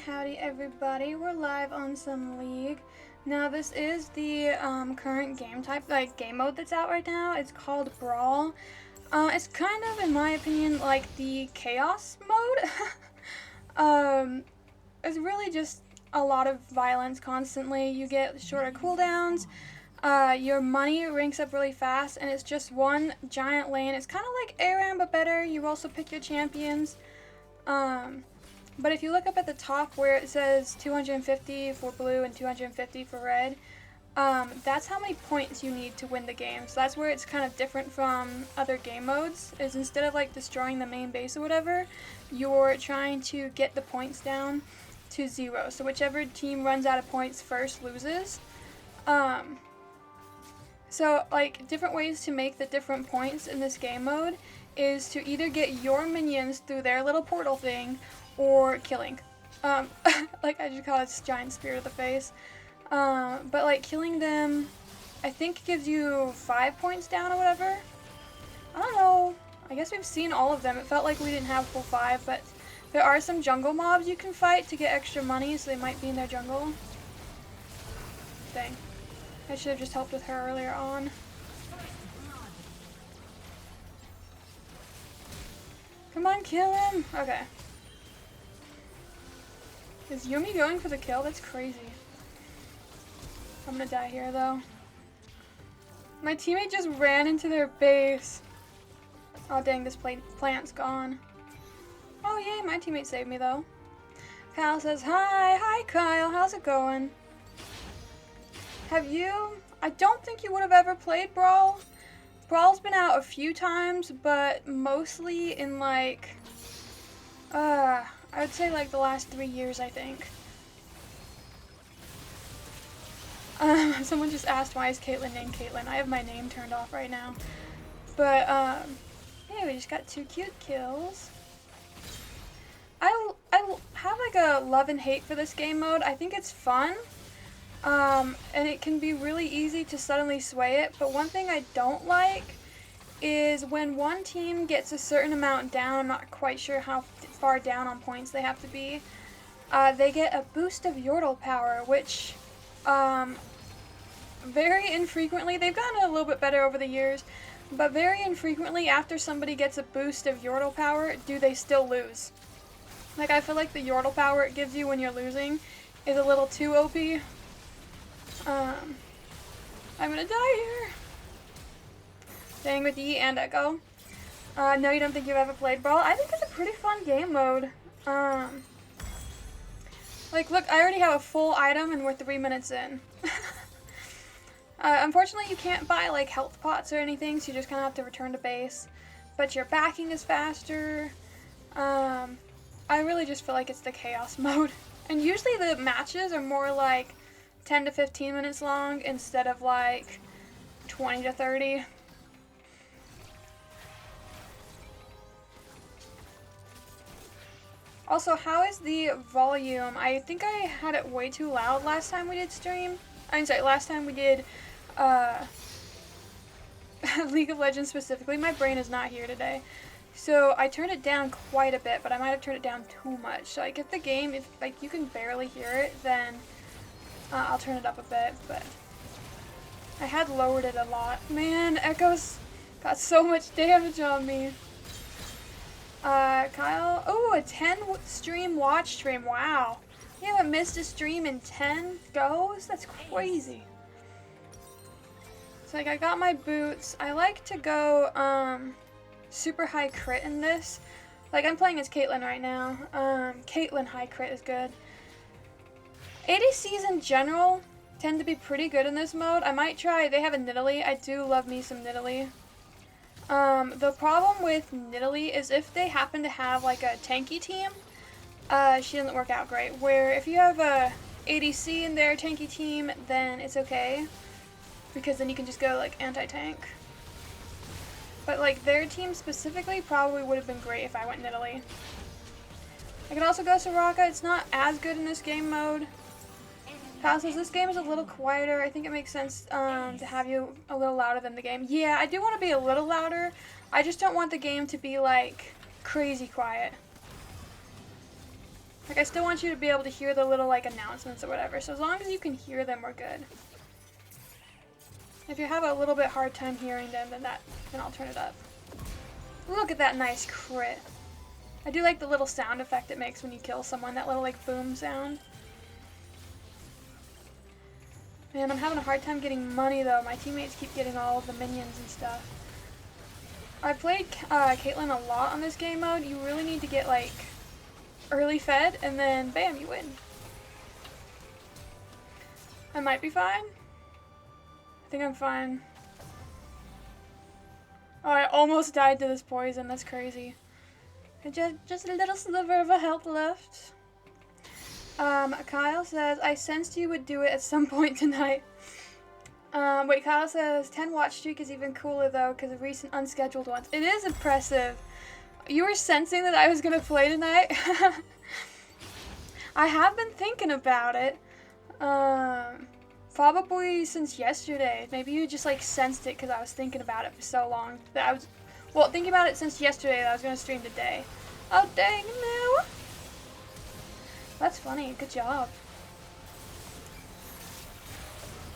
Howdy everybody, we're live on some League. Now this is the current game type, like game mode that's out right now. It's called Brawl. It's kind of, in my opinion, like the Chaos mode. It's really just a lot of violence constantly. You get shorter cooldowns, your money ranks up really fast, and it's just one giant lane. It's kind of like ARAM but better. You also pick your champions. But if you look up at the top where it says 250 for blue and 250 for red, that's how many points you need to win the game. So that's where it's kind of different from other game modes, is instead of like destroying the main base or whatever, you're trying to get the points down to 0. So whichever team runs out of points first loses. So like different ways to make the different points in this game mode is to either get your minions through their little portal thing or killing. Like I just call it giant spear to the face. But like killing them, I think gives you 5 points down or whatever. I don't know. I guess we've seen all of them. It felt like we didn't have full 5, but there are some jungle mobs you can fight to get extra money, so they might be in their jungle. Dang. I should have just helped with her earlier on. Come on, kill him! Okay. Is Yumi going for the kill? That's crazy. I'm gonna die here, though. My teammate just ran into their base. Oh, dang, this plant's gone. Oh, yay, my teammate saved me, though. Kyle says, hi! Hi, Kyle! How's it going? Have you... I don't think you would have ever played Brawl. Brawl's been out a few times, but mostly in, like... I would say like the last 3 years, I think. Someone just asked why is Caitlyn named Caitlyn. I have my name turned off right now. But, yeah, we just got 2 cute kills. I have like a love and hate for this game mode. I think it's fun. And it can be really easy to suddenly sway it. But one thing I don't like is when one team gets a certain amount down, I'm not quite sure how far down on points they have to be, they get a boost of Yordle power, which very infrequently, they've gotten a little bit better over the years, but very infrequently after somebody gets a boost of Yordle power, do they still lose. Like, I feel like the Yordle power it gives you when you're losing is a little too OP. I'm gonna die here. Staying with E and Echo. No, you don't think you've ever played Brawl? I think it's a pretty fun game mode. Like, look, I already have a full item and we're 3 minutes in. Unfortunately, you can't buy, like, health pots or anything, so you just kind of have to return to base. But your backing is faster. I really just feel like it's the Chaos mode. And usually the matches are more like 10 to 15 minutes long instead of, like, 20 to 30. Also, how is the volume? I think I had it way too loud last time we did stream. I'm sorry, last time we did League of Legends specifically. My brain is not here today. So I turned it down quite a bit, but I might have turned it down too much. So like if the game, if like you can barely hear it, then I'll turn it up a bit, but I had lowered it a lot. Man, Echo's got so much damage on me. Kyle, oh, a 10 stream watch stream, wow. You haven't missed a stream in 10 goes? That's crazy. So, like, I got my boots. I like to go, super high crit in this. Like, I'm playing as Caitlyn right now. Caitlyn high crit is good. ADCs in general tend to be pretty good in this mode. I might try, they have a Nidalee. I do love me some Nidalee. The problem with Nidalee is if they happen to have like a tanky team, she doesn't work out great. Where if you have a ADC in their tanky team, then it's okay, because then you can just go like anti-tank. But like their team specifically probably would have been great if I went Nidalee. I could also go Soraka. It's not as good in this game mode. Kyle says this game is a little quieter. I think it makes sense to have you a little louder than the game. Yeah, I do want to be a little louder. I just don't want the game to be like crazy quiet. Like, I still want you to be able to hear the little, like, announcements or whatever. So as long as you can hear them, we're good. If you have a little bit hard time hearing them, then I'll turn it up. Look at that nice crit. I do like the little sound effect it makes when you kill someone, that little, like, boom sound. Man, I'm having a hard time getting money, though. My teammates keep getting all of the minions and stuff. I played Caitlyn a lot on this game mode. You really need to get, like, early fed, and then, bam, you win. I might be fine. I think I'm fine. Oh, I almost died to this poison. That's crazy. Just a little sliver of a health left. Kyle says, I sensed you would do it at some point tonight. Wait, Kyle says, 10 watch streak is even cooler though, because of recent unscheduled ones. It is impressive. You were sensing that I was going to play tonight? I have been thinking about it. Probably since yesterday. Maybe you just like sensed it because I was thinking about it for so long. Well, thinking about it since yesterday that I was going to stream today. Oh, dang no. That's funny. Good job.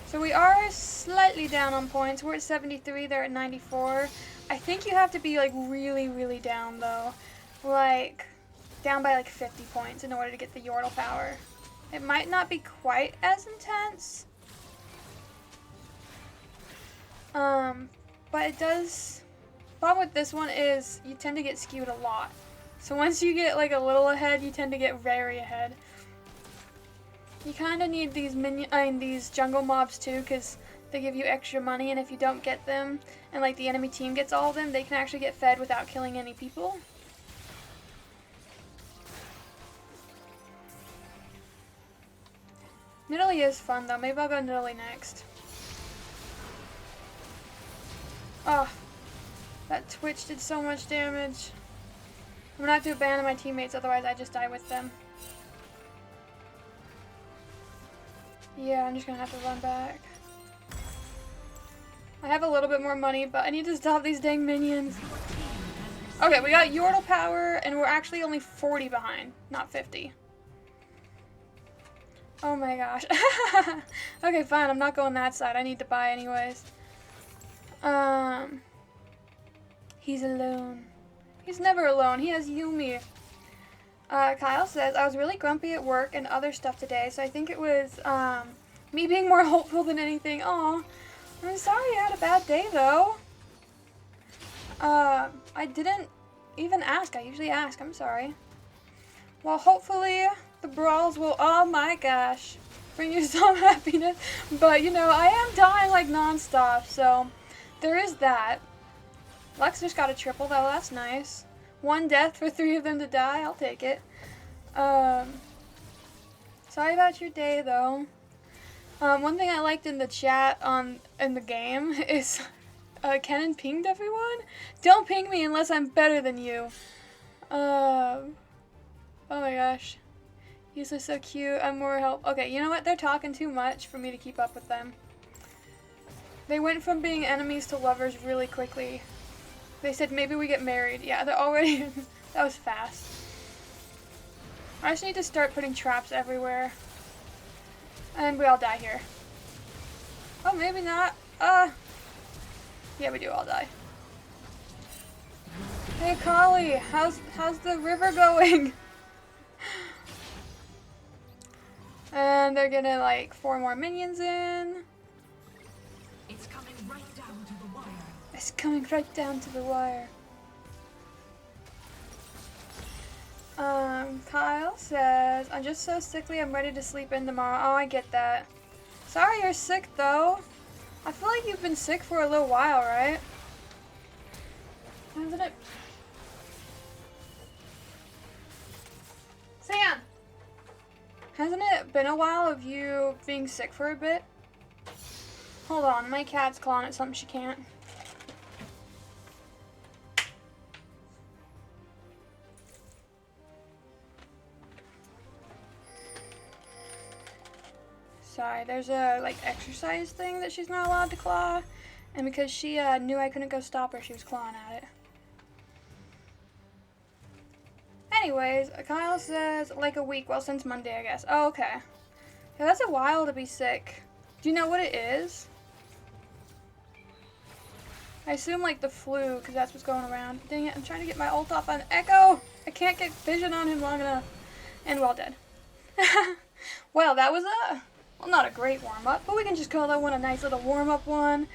So we are slightly down on points. We're at 73. They're at 94. I think you have to be like really, really down though. Like down by like 50 points in order to get the Yordle power. It might not be quite as intense. But it does. Problem with this one is you tend to get skewed a lot. So once you get like a little ahead, you tend to get very ahead. You kind of need these these jungle mobs too, because they give you extra money, and if you don't get them, and like the enemy team gets all of them, they can actually get fed without killing any people. Nidalee is fun though. Maybe I'll go Nidalee next. Oh, that Twitch did so much damage. I'm gonna have to abandon my teammates, otherwise I just die with them. Yeah, I'm just gonna have to run back. I have a little bit more money, but I need to stop these dang minions. Okay, we got Yordle power, and we're actually only 40 behind, not 50. Oh my gosh. Okay, fine, I'm not going that side. I need to buy anyways. He's alone. He's never alone. He has Yumi. Kyle says, I was really grumpy at work and other stuff today, so I think it was, me being more hopeful than anything. Aw, I'm sorry you had a bad day, though. I didn't even ask. I usually ask. I'm sorry. Well, hopefully the brawls will, oh my gosh, bring you some happiness. But, you know, I am dying, like, non-stop, so there is that. Lux just got a triple, though. That's nice. 1 death for 3 of them to die. I'll take it. Sorry about your day, though. One thing I liked in the chat in the game is Kenan pinged everyone. Don't ping me unless I'm better than you. Oh my gosh. He's so cute. I'm more help. Okay, you know what? They're talking too much for me to keep up with them. They went from being enemies to lovers really quickly. They said maybe we get married. Yeah, they're already. That was fast. I just need to start putting traps everywhere. And we all die here. Oh, maybe not. Yeah, we do all die. Hey, Kali, how's the river going? And they're gonna like 4 more minions in. It's coming right down to the wire. It's coming right down to the wire. Kyle says, I'm just so sickly I'm ready to sleep in tomorrow. Oh, I get that. Sorry you're sick though. I feel like you've been sick for a little while, right? Hasn't it? Sam! Hasn't it been a while of you being sick for a bit? Hold on, my cat's clawing at something she can't. Sorry, there's a like exercise thing that she's not allowed to claw, and because she knew I couldn't go stop her, she was clawing at it. anyways, Kyle says like a week. Well, since Monday, I guess. Oh, okay. Yeah, that's a while to be sick. Do you know what it is? I assume like the flu, because that's what's going around. Dang it, I'm trying to get my ult off on Echo. I can't get vision on him long enough. And well, dead. Well, that was well, not a great warm-up, but we can just call that one a nice little warm-up one.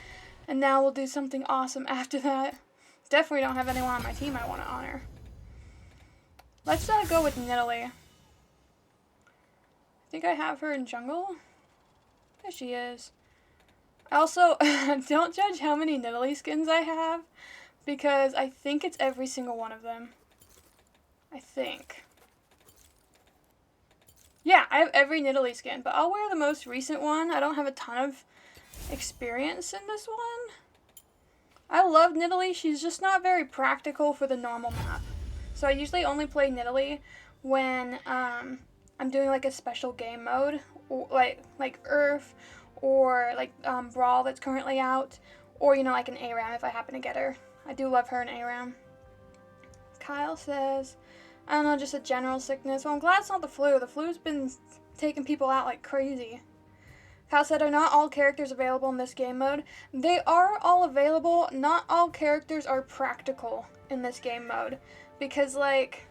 And now we'll do something awesome after that. Definitely don't have anyone on my team I want to honor. Let's go with Nidalee. I think I have her in jungle. There she is. Also, don't judge how many Nidalee skins I have, because I think it's every single one of them. I think. Yeah, I have every Nidalee skin, but I'll wear the most recent one. I don't have a ton of experience in this one. I love Nidalee. She's just not very practical for the normal map. So I usually only play Nidalee when I'm doing like a special game mode, or like Earth, or like Brawl that's currently out, or you know, like an ARAM if I happen to get her. I do love her in ARAM. Kyle says, I don't know, just a general sickness. Well, I'm glad it's not the flu. The flu's been taking people out like crazy. Kyle said, are not all characters available in this game mode? They are all available. Not all characters are practical in this game mode. Because, like,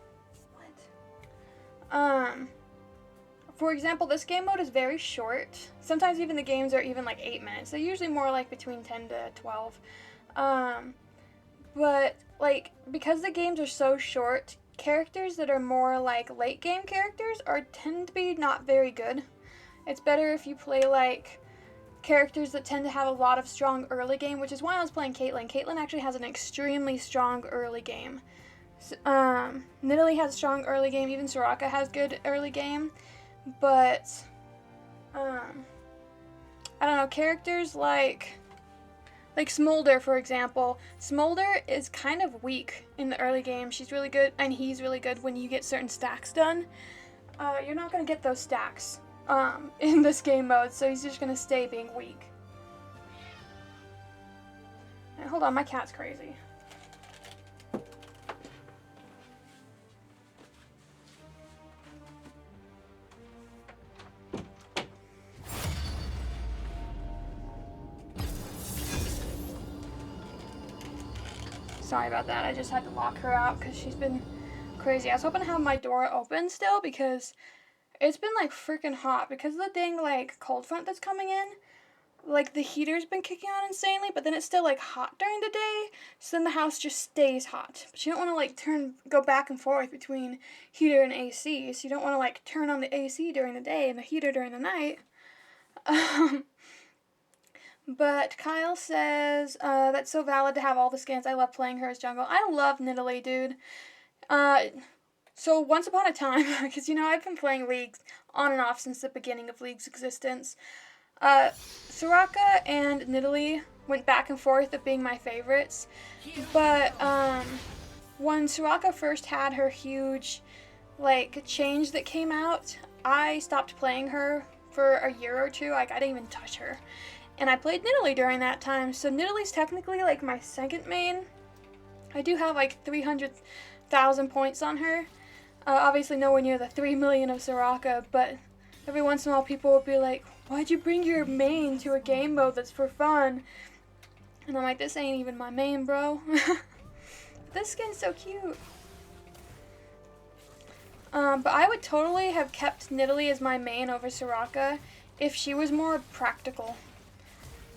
for example, this game mode is very short. Sometimes even the games are even like 8 minutes. They're usually more like between 10 to 12. But, like, because the games are so short, characters that are more like late game characters tend to be not very good. It's better if you play like characters that tend to have a lot of strong early game, which is why I was playing Caitlyn. Caitlyn actually has an extremely strong early game. Nidalee has a strong early game, even Soraka has good early game, but I don't know, characters like Smolder, for example. Smolder is kind of weak in the early game. She's really good, and he's really good when you get certain stacks done. You're not going to get those stacks in this game mode, so he's just going to stay being weak. And hold on, my cat's crazy. Sorry about that, I just had to lock her out because she's been crazy. I was hoping to have my door open still because it's been like freaking hot because of the dang like cold front that's coming in. Like the heater's been kicking on insanely, but then it's still like hot during the day, so then the house just stays hot. But you don't want to like go back and forth between heater and AC, so you don't want to like turn on the AC during the day and the heater during the night. But Kyle says, that's so valid to have all the skins. I love playing her as jungle. I love Nidalee, dude. So once upon a time, because, you know, I've been playing League on and off since the beginning of League's existence. Soraka and Nidalee went back and forth of being my favorites. But, when Soraka first had her huge, like, change that came out, I stopped playing her for a year or two. Like, I didn't even touch her. And I played Nidalee during that time, so Nidalee's technically like my second main. I do have like 300,000 points on her. Obviously nowhere near the 3 million of Soraka, but every once in a while people will be like, why'd you bring your main to a game mode that's for fun? And I'm like, this ain't even my main, bro. This skin's so cute. But I would totally have kept Nidalee as my main over Soraka if she was more practical.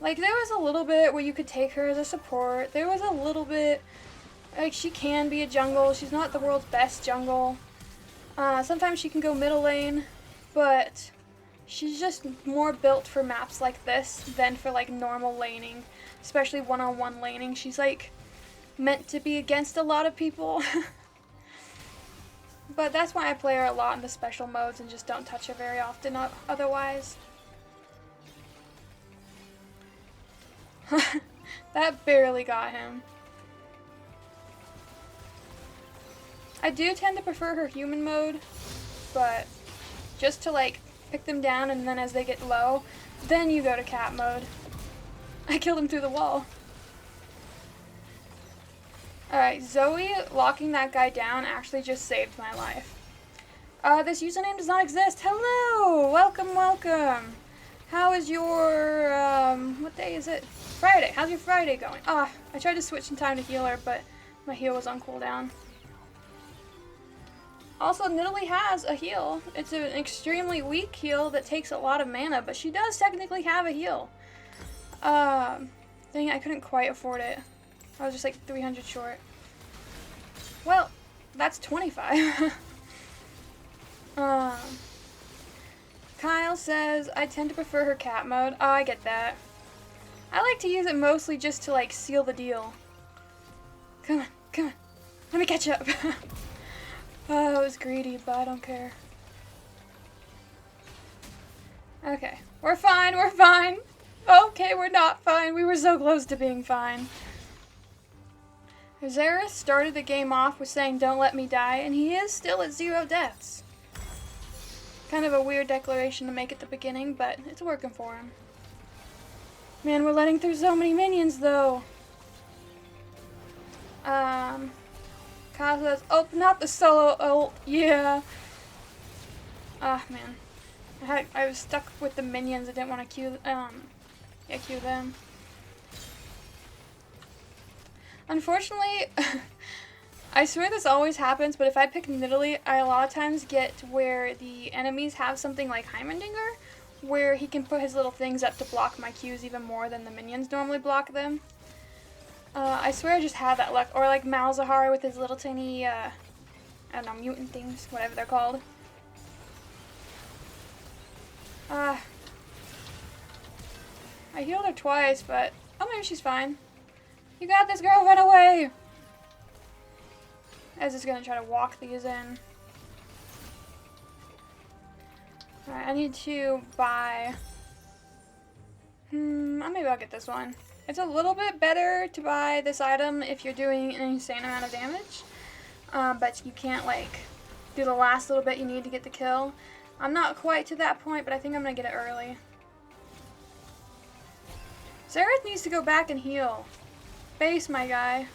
Like, there was a little bit where you could take her as a support. There was a little bit, like, she can be a jungle. She's not the world's best jungle. Sometimes she can go middle lane, but she's just more built for maps like this than for, like, normal laning, especially one-on-one laning. She's, like, meant to be against a lot of people. But that's why I play her a lot in the special modes and just don't touch her very often otherwise. That barely got him. I do tend to prefer her human mode, but just to like pick them down and then as they get low, then you go to cat mode. I killed him through the wall. Alright, Zoe locking that guy down actually just saved my life. This username does not exist. Hello! Welcome, welcome. How is your, what day is it? Friday. How's your Friday going? Ah, I tried to switch in time to heal her, but my heal was on cooldown. Also, Nidalee has a heal. It's an extremely weak heal that takes a lot of mana, but she does technically have a heal. Dang it, I couldn't quite afford it. I was just like 300 short. Well, that's 25. Kyle says, I tend to prefer her cat mode. Oh, I get that. I like to use it mostly just to like seal the deal. Come on, come on. Let me catch up. Oh, I was greedy, but I don't care. Okay, we're fine, we're fine. Okay, we're not fine. We were so close to being fine. Xerath started the game off with saying, don't let me die, and he is still at 0 deaths. Kind of a weird declaration to make at the beginning, but it's working for him. Man, we're letting through so many minions, though. Kyle says, oh, not the solo ult. Yeah. Ah, man. I was stuck with the minions. I didn't want to queue them. Unfortunately, I swear this always happens, but if I pick Nidalee, I a lot of times get where the enemies have something like Heimerdinger, where he can put his little things up to block my Qs even more than the minions normally block them. I swear I just have that luck. Or like Malzahar with his little tiny, I don't know, mutant things, whatever they're called. I healed her twice, but, oh, maybe she's fine. You got this, girl, run away! I was just gonna try to walk these in. Alright, I need to buy... maybe I'll get this one. It's a little bit better to buy this item if you're doing an insane amount of damage. But you can't, like, do the last little bit you need to get the kill. I'm not quite to that point, but I think I'm gonna get it early. Xerath needs to go back and heal. Base, my guy.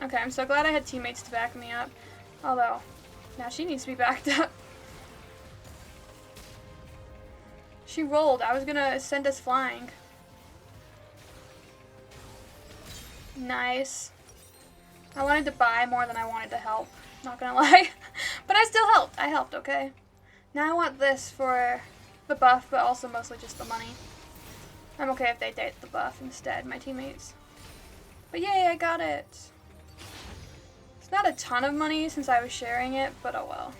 Okay, I'm so glad I had teammates to back me up. Although, now she needs to be backed up. She rolled. I was gonna send us flying. Nice. I wanted to buy more than I wanted to help. Not gonna lie. But I still helped. I helped, okay? Now I want this for the buff, but also mostly just the money. I'm okay if they take the buff instead, my teammates. But yay, I got it. It's not a ton of money since I was sharing it, but oh well.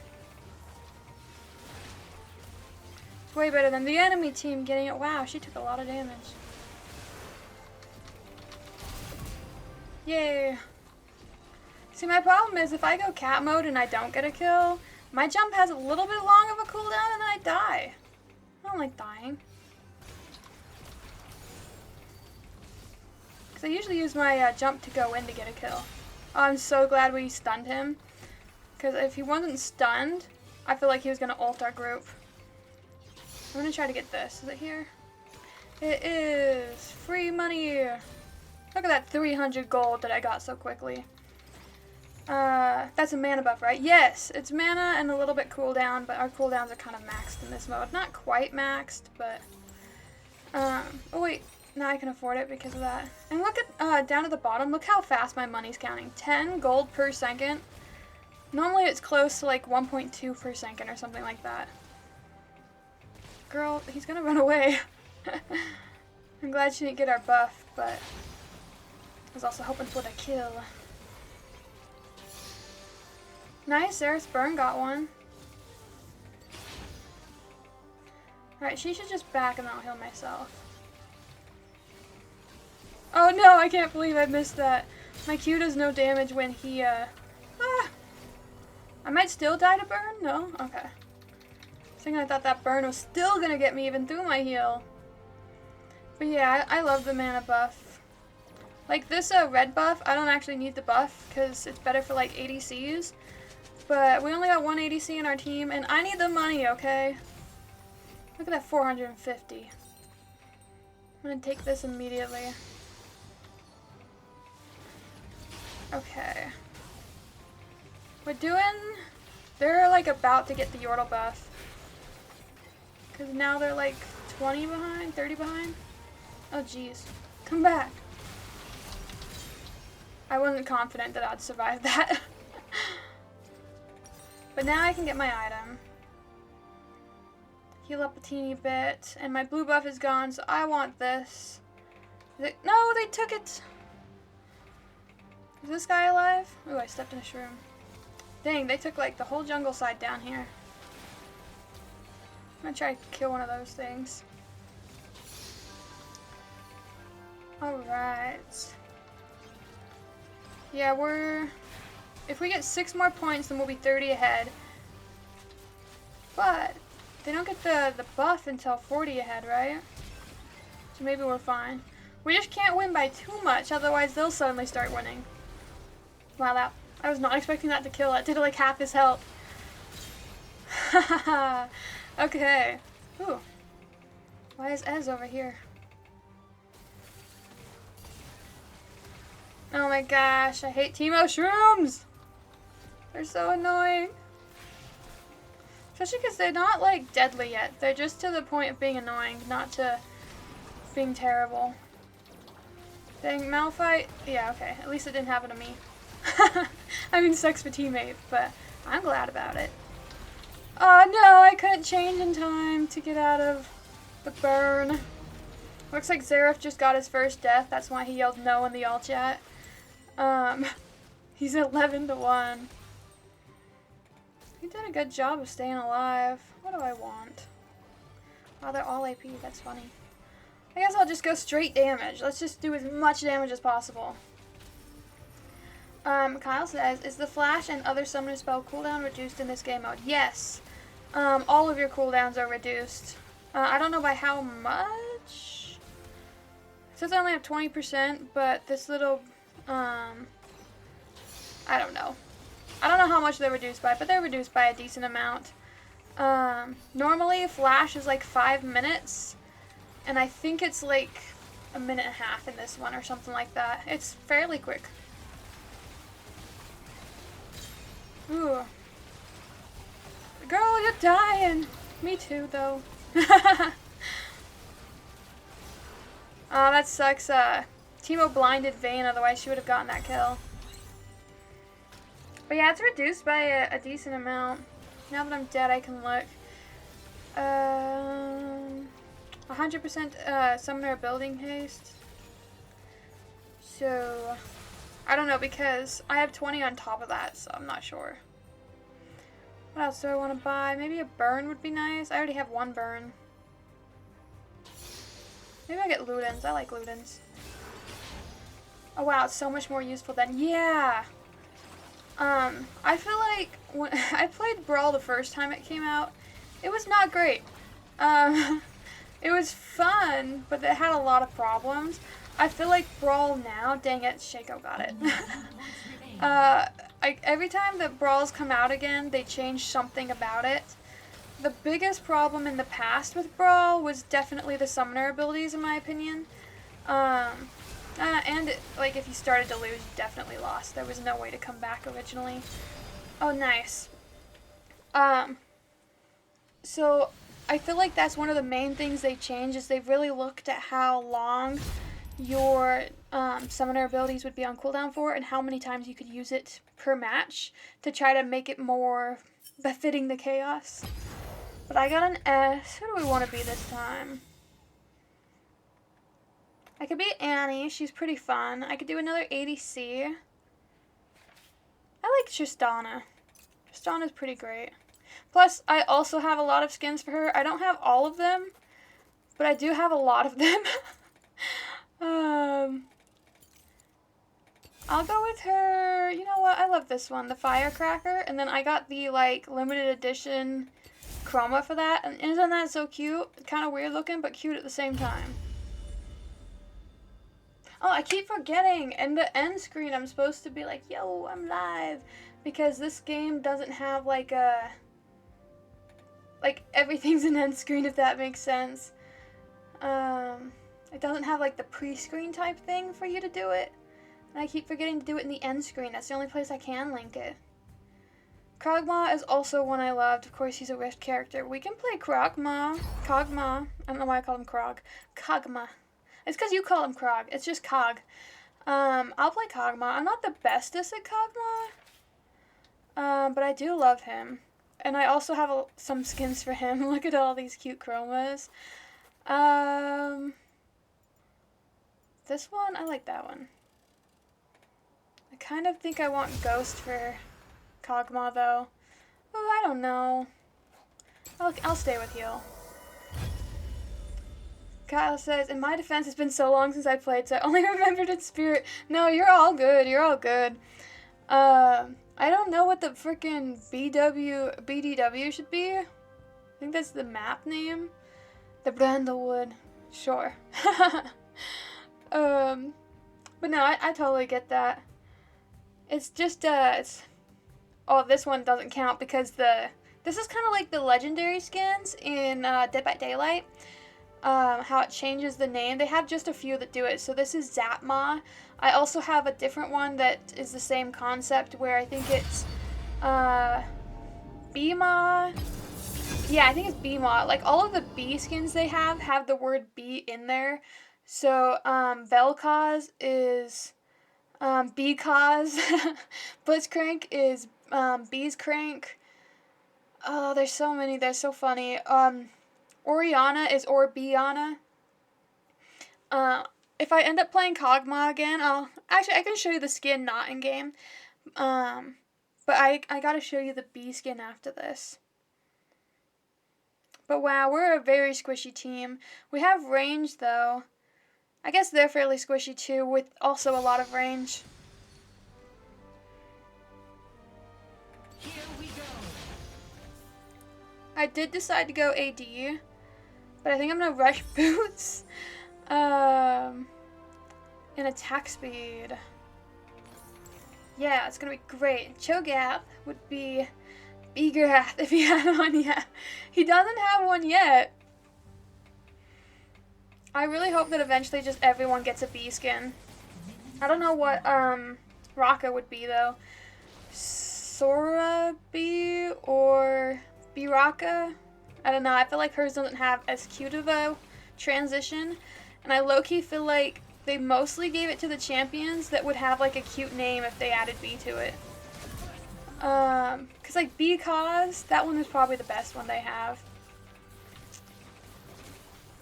It's way better than the enemy team getting it. Wow, she took a lot of damage. Yay. See, my problem is if I go cat mode and I don't get a kill, my jump has a little bit long of a cooldown and then I die. I don't like dying. Because I usually use my jump to go in to get a kill. Oh, I'm so glad we stunned him. Because if he wasn't stunned, I feel like he was going to ult our group. I'm going to try to get this. Is it here? It is. Free money. Look at that 300 gold that I got so quickly. That's a mana buff, right? Yes, it's mana and a little bit cooldown, but our cooldowns are kind of maxed in this mode. Not quite maxed, but, oh wait, now I can afford it because of that. And look at, down at the bottom, look how fast my money's counting. 10 gold per second. Normally it's close to like 1.2 per second or something like that. Girl, he's gonna run away. I'm glad she didn't get our buff, but I was also hoping for the kill. Nice, Xerath's burn got one. Alright, she should just back and then I'll heal myself. Oh no, I can't believe I missed that. My Q does no damage when he, I might still die to burn? No? Okay. I thought that burn was still gonna get me even through my heal. But yeah, I love the mana buff. Like this red buff, I don't actually need the buff because it's better for like ADCs. But we only got one ADC in our team, and I need the money, okay? Look at that 450. I'm gonna take this immediately. Okay. They're like about to get the Yordle buff. Because now they're like 20 behind, 30 behind. Oh jeez. Come back. I wasn't confident that I'd survive that. But now I can get my item. Heal up a teeny bit. And my blue buff is gone, so I want this. No, they took it! Is this guy alive? Ooh, I stepped in a shroom. Dang, they took like the whole jungle side down here. I'm gonna try to kill one of those things. Alright. Yeah, if we get 6 more points, then we'll be 30 ahead. But they don't get the buff until 40 ahead, right? So maybe we're fine. We just can't win by too much, otherwise they'll suddenly start winning. Wow, I was not expecting that to kill. It did like half his health. Okay. Ooh. Why is Ez over here? Oh my gosh, I hate Teemo shrooms! They're so annoying. Especially because they're not like deadly yet. They're just to the point of being annoying, not to being terrible. Dang, Malphite? Yeah, okay. At least it didn't happen to me. I mean, sucks for teammate, but I'm glad about it. Oh no, I couldn't change in time to get out of the burn. Looks like Xerath just got his first death. That's why he yelled no in the all chat. He's 11-1. He did a good job of staying alive. What do I want? Oh, they're all AP. That's funny. I guess I'll just go straight damage. Let's just do as much damage as possible. Kyle says, is the flash and other summoner spell cooldown reduced in this game mode? Yes. All of your cooldowns are reduced. I don't know by how much. It says I only have 20%, but this little, I don't know. I don't know how much they're reduced by, but they're reduced by a decent amount. Normally flash is like 5 minutes, and I think it's like 1.5 minutes in this one or something like that. It's fairly quick. Ooh. Girl, you're dying! Me too, though. Oh, that sucks. Teemo blinded Vayne, otherwise she would have gotten that kill. But yeah, it's reduced by a decent amount. Now that I'm dead, I can look. 100% summoner building haste. So, I don't know, because I have 20 on top of that, so I'm not sure. What else do I want to buy? Maybe a burn would be nice. I already have 1 burn. Maybe I'll get Ludens. I like Ludens. Oh wow, it's so much more useful than... Yeah! I feel like when I played Brawl the first time it came out, it was not great. It was fun, but it had a lot of problems. I feel like Brawl now, dang it, Shaco got it. Every time that Brawls come out again, they change something about it. The biggest problem in the past with Brawl was definitely the summoner abilities, in my opinion. And like if you started to lose, you definitely lost. There was no way to come back originally. Oh, nice. So I feel like that's one of the main things they changed, is they've really looked at how long your summoner abilities would be on cooldown for and how many times you could use it per match to try to make it more befitting the chaos. But I got an S. Who do we want to be this time? I could be Annie. She's pretty fun. I could do another ADC. I like Tristana. Tristana's pretty great. Plus, I also have a lot of skins for her. I don't have all of them, but I do have a lot of them. I'll go with her. You know what? I love this one, the Firecracker. And then I got the, like, limited edition chroma for that. And isn't that so cute? Kind of weird looking, but cute at the same time. Oh, I keep forgetting. In the end screen, I'm supposed to be like, yo, I'm live. Because this game doesn't have, like, like everything's an end screen, if that makes sense. It doesn't have like the pre-screen type thing for you to do it. And I keep forgetting to do it in the end screen. That's the only place I can link it. Krogma is also one I loved. Of course, he's a Rift character. We can play Krogma. Kogma. I don't know why I call him Krog. Kogma. It's because you call him Krog. It's just Cog. I'll play Kogma. I'm not the bestest at Kogma. But I do love him. And I also have some skins for him. Look at all these cute chromas. This one, I like that one. I kind of think I want Ghost for Kogma, though. Oh, I don't know. I'll stay with heal. Kyle says, in my defense, it's been so long since I played, so I only remembered its spirit. No, you're all good. You're all good. I don't know what the freaking BDW should be. I think that's the map name. The Brandlewood. Sure. But no, I totally get that. It's just, oh, this one doesn't count because this is kind of like the legendary skins in Dead by Daylight. How it changes the name. They have just a few that do it. So this is Zapma. I also have a different one that is the same concept where I think it's Bima. Yeah, I think it's Bima. Like all of the B skins they have the word B in there. So Vel'Koz is B-Koz. Blitzcrank is B's Crank. Oh, there's so many. They're so funny. Oriana is Orbiana. If I end up playing Kog'Maw again, I can show you the skin not in game. But I gotta show you the B skin after this. But wow, we're a very squishy team. We have range though. I guess they're fairly squishy too, with also a lot of range. Here we go. I did decide to go AD, but I think I'm gonna rush boots. And attack speed. Yeah, it's gonna be great. Cho'Gath would be Begrath if he had one yet. He doesn't have one yet. I really hope that eventually just everyone gets a B skin. I don't know what Raka would be though. Sora B or B-Raka? I don't know. I feel like hers doesn't have as cute of a transition. And I low-key feel like they mostly gave it to the champions that would have like a cute name if they added B to it. Cause like B-Koz, that one is probably the best one they have.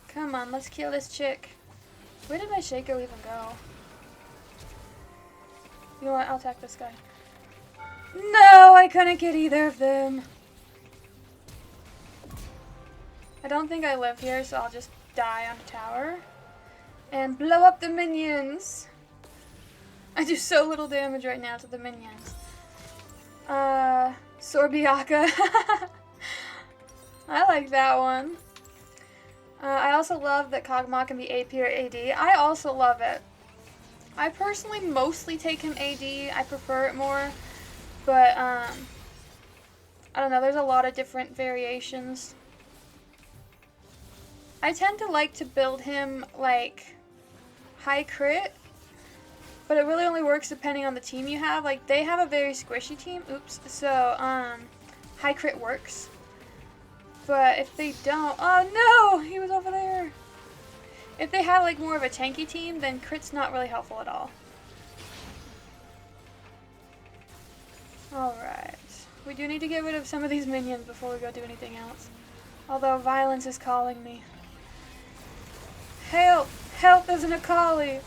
Come on, let's kill this chick. Where did my Shaco even go? You know what? I'll attack this guy. No, I couldn't get either of them. I don't think I live here, so I'll just die on the tower. And blow up the minions. I do so little damage right now to the minions. Sorbiaka. I like that one. I also love that Kog'Maw can be AP or AD. I also love it. I personally mostly take him AD. I prefer it more. But, I don't know. There's a lot of different variations. I tend to like to build him, like, high crit. But it really only works depending on the team you have. Like, they have a very squishy team. Oops. So, high crit works. But if they don't... Oh, no! He was over there. If they have, like, more of a tanky team, then crit's not really helpful at all. Alright. We do need to get rid of some of these minions before we go do anything else. Although violence is calling me. Help! Help, there's an Akali!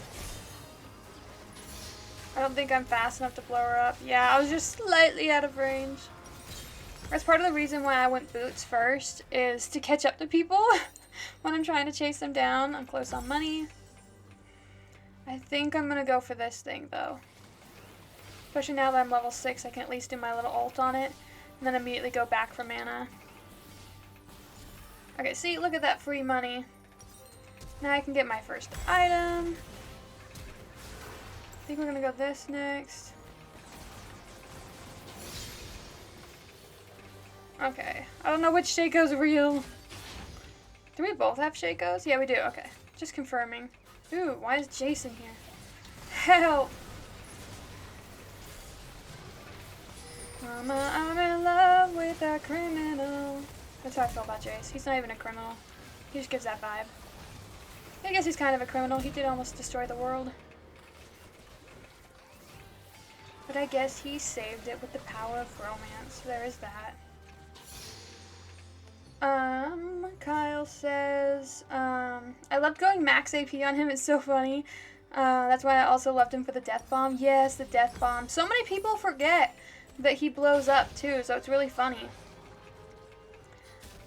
I don't think I'm fast enough to blow her up. Yeah, I was just slightly out of range. That's part of the reason why I went boots first, is to catch up to people when I'm trying to chase them down. I'm close on money. I think I'm going to go for this thing, though. Especially now that I'm level 6, I can at least do my little ult on it, and then immediately go back for mana. Okay, see, look at that free money. Now I can get my first item. I think we're going to go this next. Okay. I don't know which Shaco's real. Do we both have Shakos? Yeah, we do. Okay. Just confirming. Ooh, why is Jason here? Help! Mama, I'm in love with a criminal. That's how I feel about Jace. He's not even a criminal. He just gives that vibe. I guess he's kind of a criminal. He did almost destroy the world. But I guess he saved it with the power of romance. There is that. Kyle says, I loved going max AP on him. It's so funny. That's why I also loved him for the death bomb. Yes, the death bomb. So many people forget that he blows up too, so it's really funny.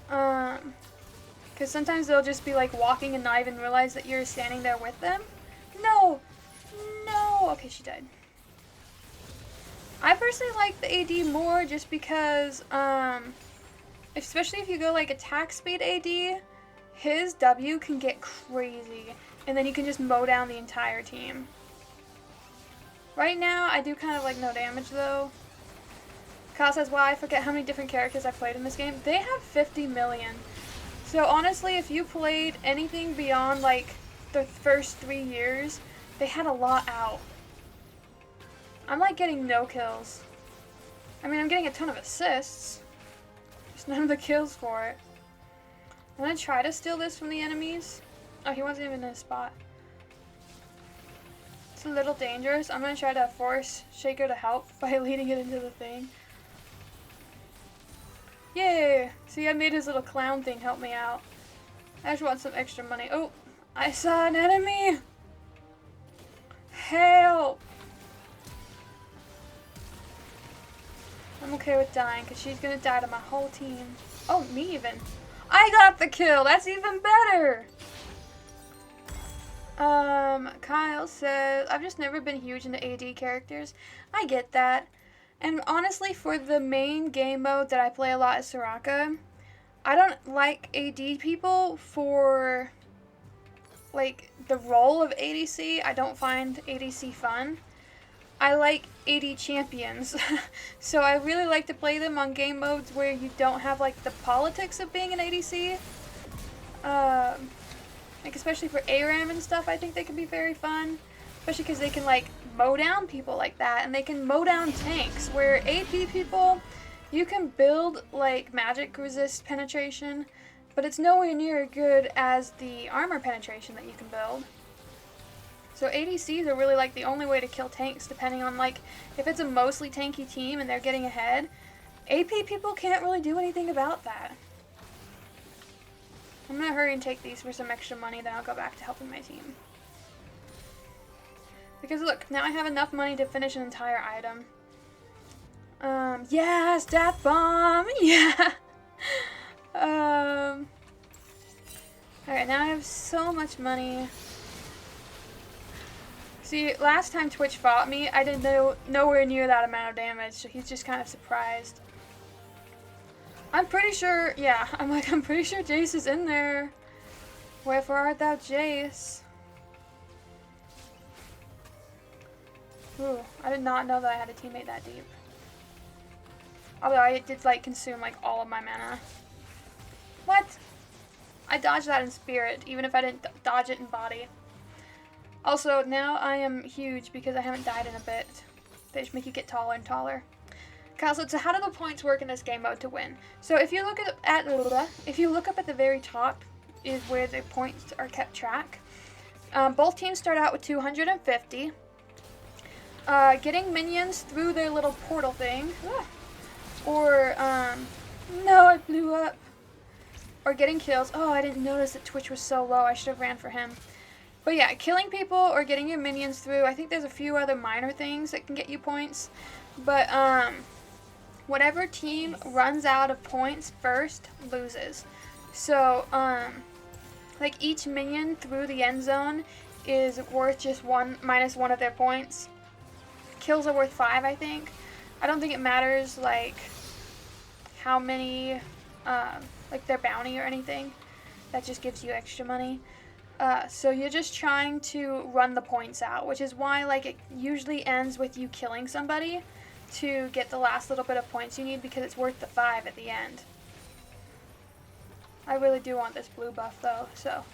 Because sometimes they'll just be like walking and not even realize that you're standing there with them. No! No! Okay, she died. I personally like the AD more just because, especially if you go like attack speed AD, his W can get crazy. And then you can just mow down the entire team. Right now, I do kind of like no damage though. Kyle says, wow, I forget how many different characters I played in this game. They have 50 million. So honestly, if you played anything beyond like the first 3 years, they had a lot out. I'm like getting no kills. I mean, I'm getting a ton of assists. Just none of the kills for it. I'm gonna try to steal this from the enemies. Oh, he wasn't even in his spot. It's a little dangerous. I'm gonna try to force Shaco to help by leading it into the thing. Yay! See, I made his little clown thing help me out. I just want some extra money. Oh, I saw an enemy! Help! I'm okay with dying, because she's gonna die to my whole team. Oh, me even. I got the kill! That's even better! Kyle says, I've just never been huge into AD characters. I get that. And honestly, for the main game mode that I play a lot is Soraka, I don't like AD people for, like, the role of ADC. I don't find ADC fun. I like AD champions. So I really like to play them on game modes where you don't have, like, the politics of being an ADC. Like, especially for ARAM and stuff, I think they can be very fun. Especially because they can, like, mow down people like that. And they can mow down tanks. Where AP people, you can build, like, magic resist penetration. But it's nowhere near as good as the armor penetration that you can build. So ADCs are really, like, the only way to kill tanks, depending on, like, if it's a mostly tanky team and they're getting ahead. AP people can't really do anything about that. I'm gonna hurry and take these for some extra money, then I'll go back to helping my team. Because look, now I have enough money to finish an entire item. Yes, death bomb! Yeah! Alright, now I have so much money. See, last time Twitch fought me, I did nowhere near that amount of damage, so he's just kind of surprised. I'm pretty sure, yeah, I'm pretty sure Jace is in there. Wherefore art thou, Jace? Ooh, I did not know that I had a teammate that deep. Although I did, like, consume, like, all of my mana. What? I dodged that in spirit, even if I didn't dodge it in body. Also, now I am huge because I haven't died in a bit. They just make you get taller and taller. Kyle said, so how do the points work in this game mode to win? So if you look up at the very top is where the points are kept track. Both teams start out with 250. Getting minions through their little portal thing, or no, I blew up. Or getting kills. Oh, I didn't notice that Twitch was so low. I should have ran for him. But yeah, killing people or getting your minions through. I think there's a few other minor things that can get you points. But whatever team runs out of points first loses. So like each minion through the end zone is worth just minus one of their points. Kills are worth 5, I think. I don't think it matters like how many like their bounty or anything. That just gives you extra money. So you're just trying to run the points out, which is why like it usually ends with you killing somebody. to get the last little bit of points you need because it's worth the 5 at the end. I really do want this blue buff though, so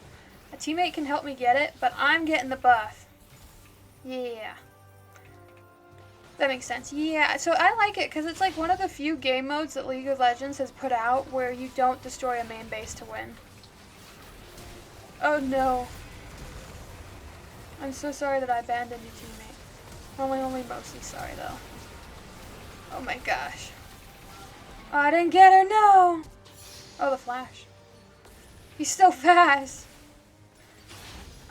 a teammate can help me get it, but I'm getting the buff. Yeah. That makes sense. Yeah, so I like it because it's like one of the few game modes that League of Legends has put out where you don't destroy a main base to win. Oh no. I'm so sorry that I abandoned your teammate. Only mostly sorry though. Oh my gosh. Oh, I didn't get her, no! Oh, the flash. He's so fast.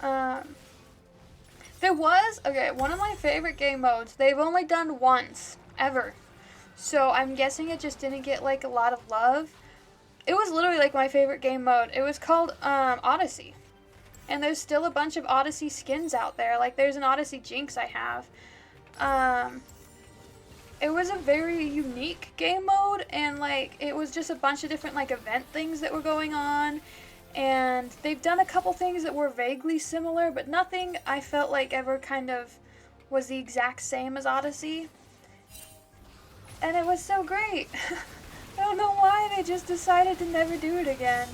There was, okay, one of my favorite game modes, they've only done once, ever. So I'm guessing it just didn't get like a lot of love. It was literally like my favorite game mode. It was called Odyssey. And there's still a bunch of Odyssey skins out there. Like there's an Odyssey Jinx I have. It was a very unique game mode, and like it was just a bunch of different like event things that were going on. And they've done a couple things that were vaguely similar, but nothing I felt like ever kind of was the exact same as Odyssey. And it was so great. I don't know why they just decided to never do it again.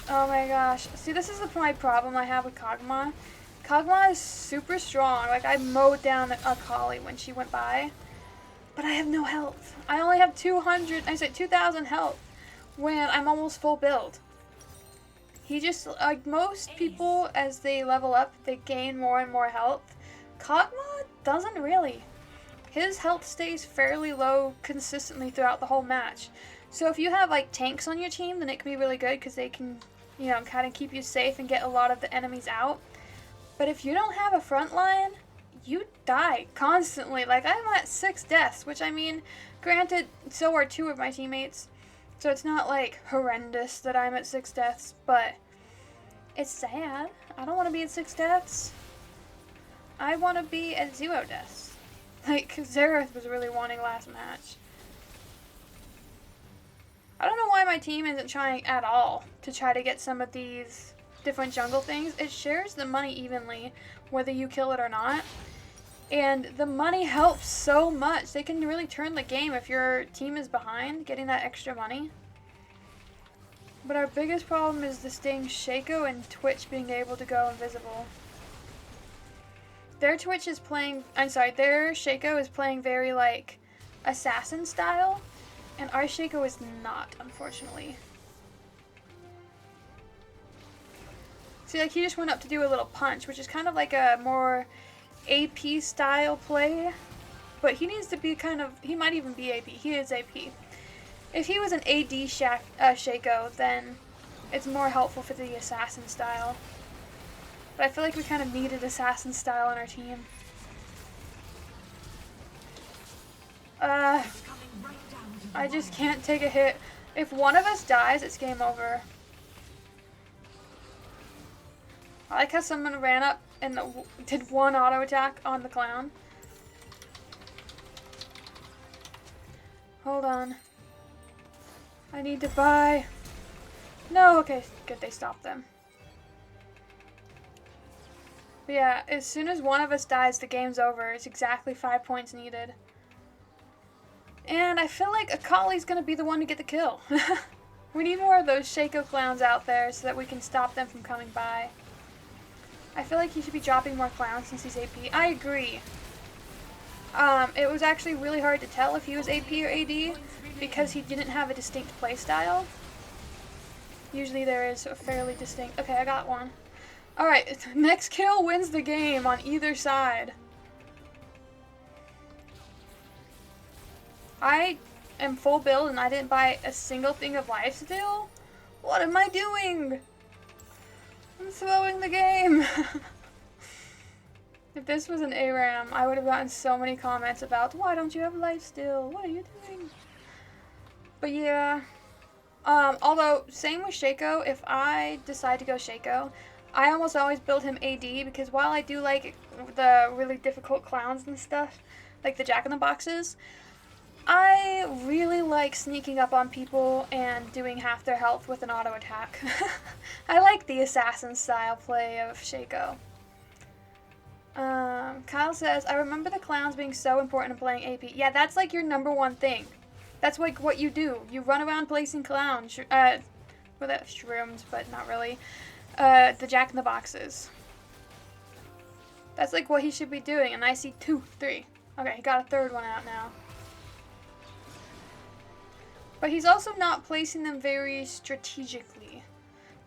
Oh my gosh. See, this is my problem I have with Kog'Maw. Kog'Maw is super strong. Like, I mowed down a Kali when she went by. But I have no health. I only have 2,000 health when I'm almost full build. He just, like most people, as they level up, they gain more and more health. Kog'Maw doesn't really. His health stays fairly low consistently throughout the whole match. So if you have like tanks on your team, then it can be really good because they can, you know, kind of keep you safe and get a lot of the enemies out. But if you don't have a front line, you die constantly. Like, I'm at 6 deaths, which, I mean, granted, so are 2 of my teammates. So it's not, like, horrendous that I'm at 6 deaths, but it's sad. I don't want to be at 6 deaths. I want to be at 0 deaths. Like, Xerath was really wanting last match. I don't know why my team isn't trying at all to try to get some of these different jungle things. It shares the money evenly, whether you kill it or not. And the money helps so much. They can really turn the game if your team is behind, getting that extra money. But our biggest problem is this dang Shaco and Twitch being able to go invisible. Their Twitch is playing, their Shaco is playing very like assassin style. And our Shaco is not, unfortunately. See, like, he just went up to do a little punch, which is kind of like a more AP style play. But he needs to be kind of, he might even be AP. He is AP. If he was an AD Shaco, then it's more helpful for the assassin style. But I feel like we kind of needed assassin style on our team. I just can't take a hit. If one of us dies, it's game over. I like how someone ran up and did one auto attack on the clown. Hold on. I need to buy. No, okay, good, they stopped them. But yeah, as soon as one of us dies, the game's over. It's exactly 5 points needed. And I feel like Akali's gonna be the one to get the kill. We need more of those Shaco clowns out there so that we can stop them from coming by. I feel like he should be dropping more clowns since he's AP. I agree. It was actually really hard to tell if he was AP or AD because he didn't have a distinct playstyle. Usually there is a fairly distinct... Okay, I got one. Alright, next kill wins the game on either side. I am full build and I didn't buy a single thing of lifesteal? What am I doing? I'm throwing the game. If this was an ARAM, I would have gotten so many comments about, why don't you have lifesteal? What are you doing? But yeah. Although, same with Shaco, if I decide to go Shaco, I almost always build him AD because while I do like the really difficult clowns and stuff, like the Jack-in-the-Boxes, I really like sneaking up on people and doing half their health with an auto attack. I like the assassin style play of Shaco. Kyle says, I remember the clowns being so important in playing AP. Yeah, that's like your #1 thing. That's like what you do. You run around placing clowns. Well, that's shrooms, but not really. The Jack in the Boxes. That's like what he should be doing. And I see 2, 3. Okay, he got a 3rd one out now. But he's also not placing them very strategically.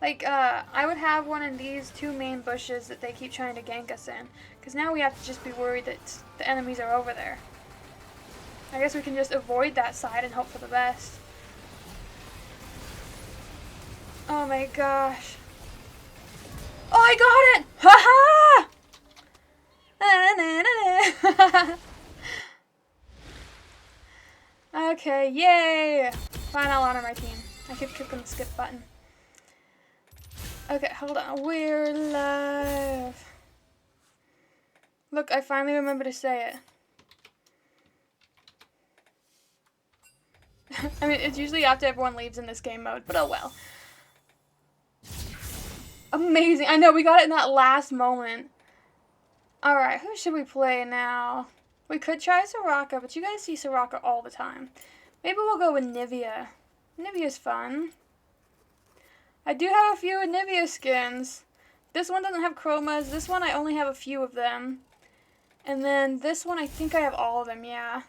Like, I would have one in these 2 main bushes that they keep trying to gank us in. Because now we have to just be worried that the enemies are over there. I guess we can just avoid that side and hope for the best. Oh my gosh. Oh, I got it! Ha ha! Okay, yay! Fine, I'll honor my team. I keep clicking the skip button. Okay, hold on. We're live. Look, I finally remember to say it. I mean, it's usually after everyone leaves in this game mode, but oh well. Amazing. I know, we got it in that last moment. Alright, who should we play now? We could try Soraka, but you guys see Soraka all the time. Maybe we'll go with Nivea. Nivea's fun. I do have a few Nivea skins. This one doesn't have chromas. This one I only have a few of them. And then this one I think I have all of them, yeah.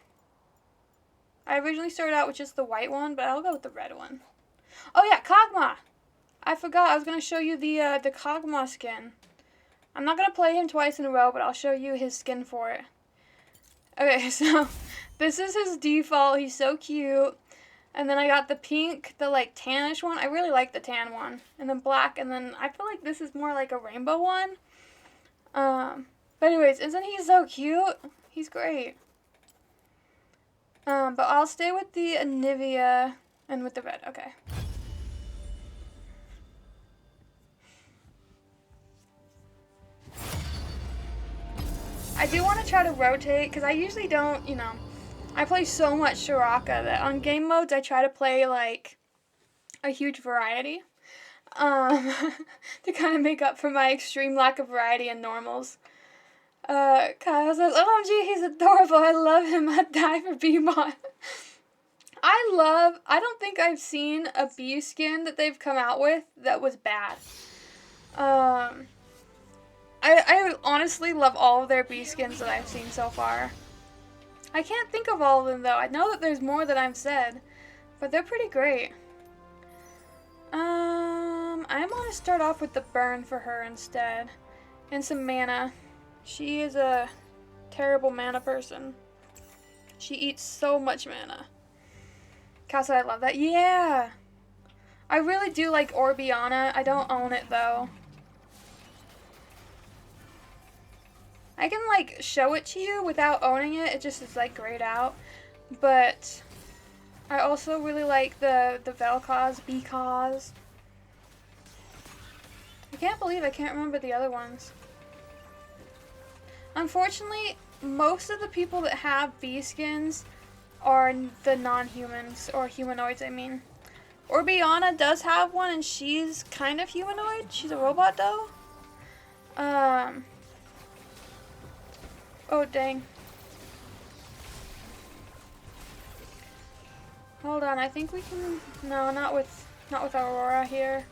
I originally started out with just the white one, but I'll go with the red one. Oh yeah, Kog'Maw! I forgot, I was going to show you the Kog'Maw skin. I'm not going to play him twice in a row, but I'll show you his skin for it. Okay, so this is his default. He's so cute. And then I got the pink, the like tannish one. I really like the tan one. And then black, and then I feel like this is more like a rainbow one. But anyways, isn't he so cute? He's great. But I'll stay with the Nivea and with the red. Okay. I do want to try to rotate, because I usually don't, you know, I play so much Soraka that on game modes I try to play, like, a huge variety, to kind of make up for my extreme lack of variety in normals. Kyle says, OMG, he's adorable, I love him, I'd die for B-Mod. I don't think I've seen a B skin that they've come out with that was bad. I honestly love all of their B skins that I've seen so far. I can't think of all of them though. I know that there's more that I've said, but they're pretty great. I'm gonna start off with the burn for her instead, and some mana. She is a terrible mana person. She eats so much mana. Casa, I love that. Yeah! I really do like Orbiana. I don't own it though. I can like show it to you without owning it. It just is like grayed out. But I also really like the Vel'Koz, because I can't believe I can't remember the other ones. Unfortunately, most of the people that have B skins are the non-humans, or humanoids, I mean. Orbiana does have one, and she's kind of humanoid. She's a robot, though. Oh, dang. Hold on, I think we can... No, not with Aurora here.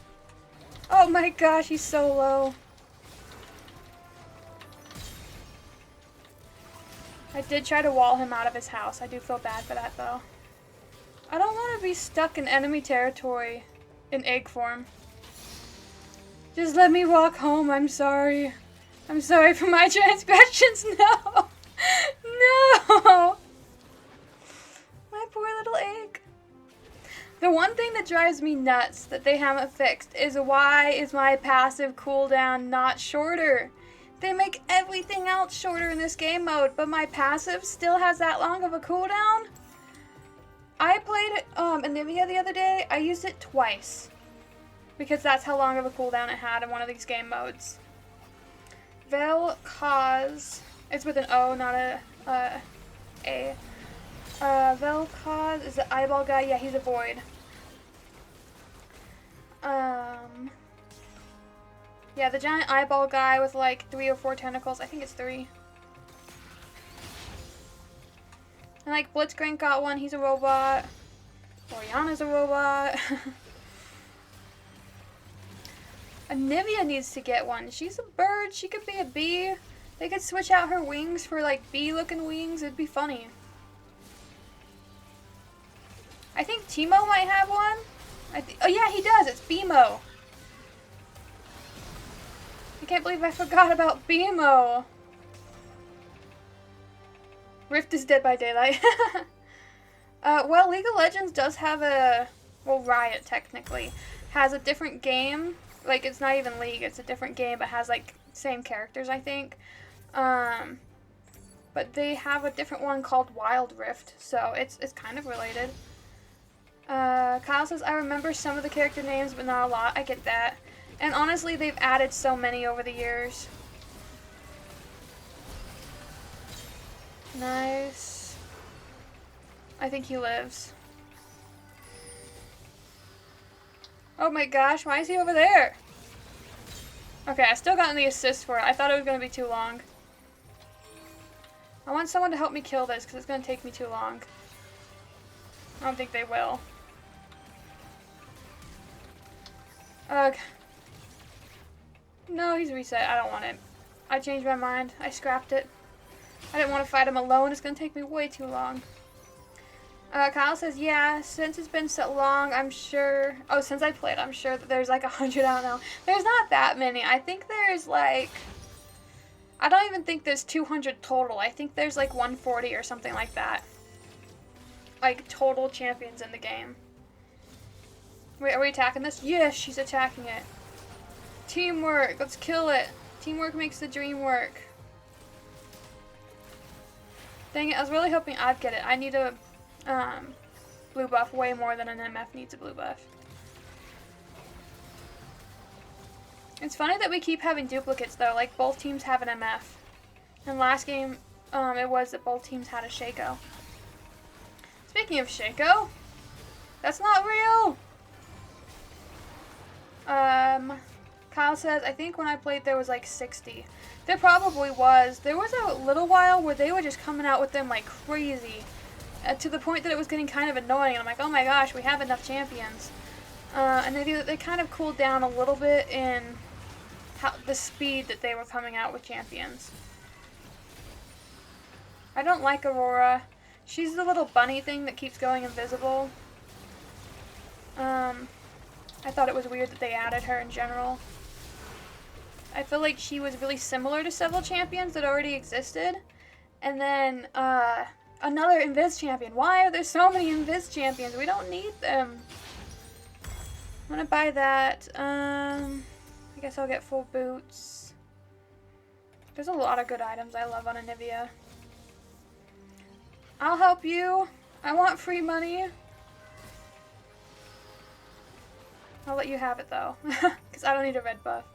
Oh my gosh, he's so low. I did try to wall him out of his house. I do feel bad for that, though. I don't want to be stuck in enemy territory in egg form. Just let me walk home, I'm sorry. I'm sorry for my transgressions, no! No! My poor little egg. The one thing that drives me nuts that they haven't fixed is why is my passive cooldown not shorter? They make everything else shorter in this game mode, but my passive still has that long of a cooldown? I played Anivia the other day. I used it twice, because that's how long of a cooldown it had in one of these game modes. Vel'Koz, it's with an O, not a A. Vel'Koz is the eyeball guy. Yeah, he's a void. Yeah, the giant eyeball guy with like 3 or 4 tentacles. I think it's 3. And like Blitzcrank got one. He's a robot. Oriana's a robot. Anivia needs to get one. She's a bird. She could be a bee. They could switch out her wings for like bee-looking wings. It'd be funny. I think Teemo might have one. Oh yeah, he does. It's Beemo. I can't believe I forgot about Beemo. Rift is dead by daylight. Well, League of Legends does have a... Well, Riot, technically, has a different game. Like, it's not even League. It's a different game, but has, like, same characters, I think. But they have a different one called Wild Rift, so it's kind of related. Kyle says, I remember some of the character names, but not a lot. I get that. And honestly, they've added so many over the years. Nice. I think he lives. Oh my gosh, why is he over there? Okay, I still got the assist for it. I thought it was going to be too long. I want someone to help me kill this because it's going to take me too long. I don't think they will. Ugh. No, he's reset. I don't want it. I changed my mind. I scrapped it. I didn't want to fight him alone. It's going to take me way too long. Kyle says, yeah, since it's been so long, I'm sure... Oh, since I played, I'm sure that there's like 100 out now. There's not that many. I think there's like... I don't even think there's 200 total. I think there's like 140 or something like that. Like, total champions in the game. Wait, are we attacking this? Yes, she's attacking it. Teamwork. Let's kill it. Teamwork makes the dream work. Dang it, I was really hoping I'd get it. I need a blue buff way more than an MF needs a blue buff. It's funny that we keep having duplicates though, like both teams have an MF. And last game, it was that both teams had a Shaco. Speaking of Shaco, that's not real! Kyle says, I think when I played there was like 60. There probably was. There was a little while where they were just coming out with them like crazy. To the point that it was getting kind of annoying. And I'm like, oh my gosh, we have enough champions. And they kind of cooled down a little bit in the speed that they were coming out with champions. I don't like Aurora. She's the little bunny thing that keeps going invisible. I thought it was weird that they added her in general. I feel like she was really similar to several champions that already existed. And then, another Invis champion. Why are there so many Invis champions? We don't need them. I'm gonna buy that. I guess I'll get full boots. There's a lot of good items I love on Anivia. I'll help you. I want free money. I'll let you have it though, because I don't need a red buff.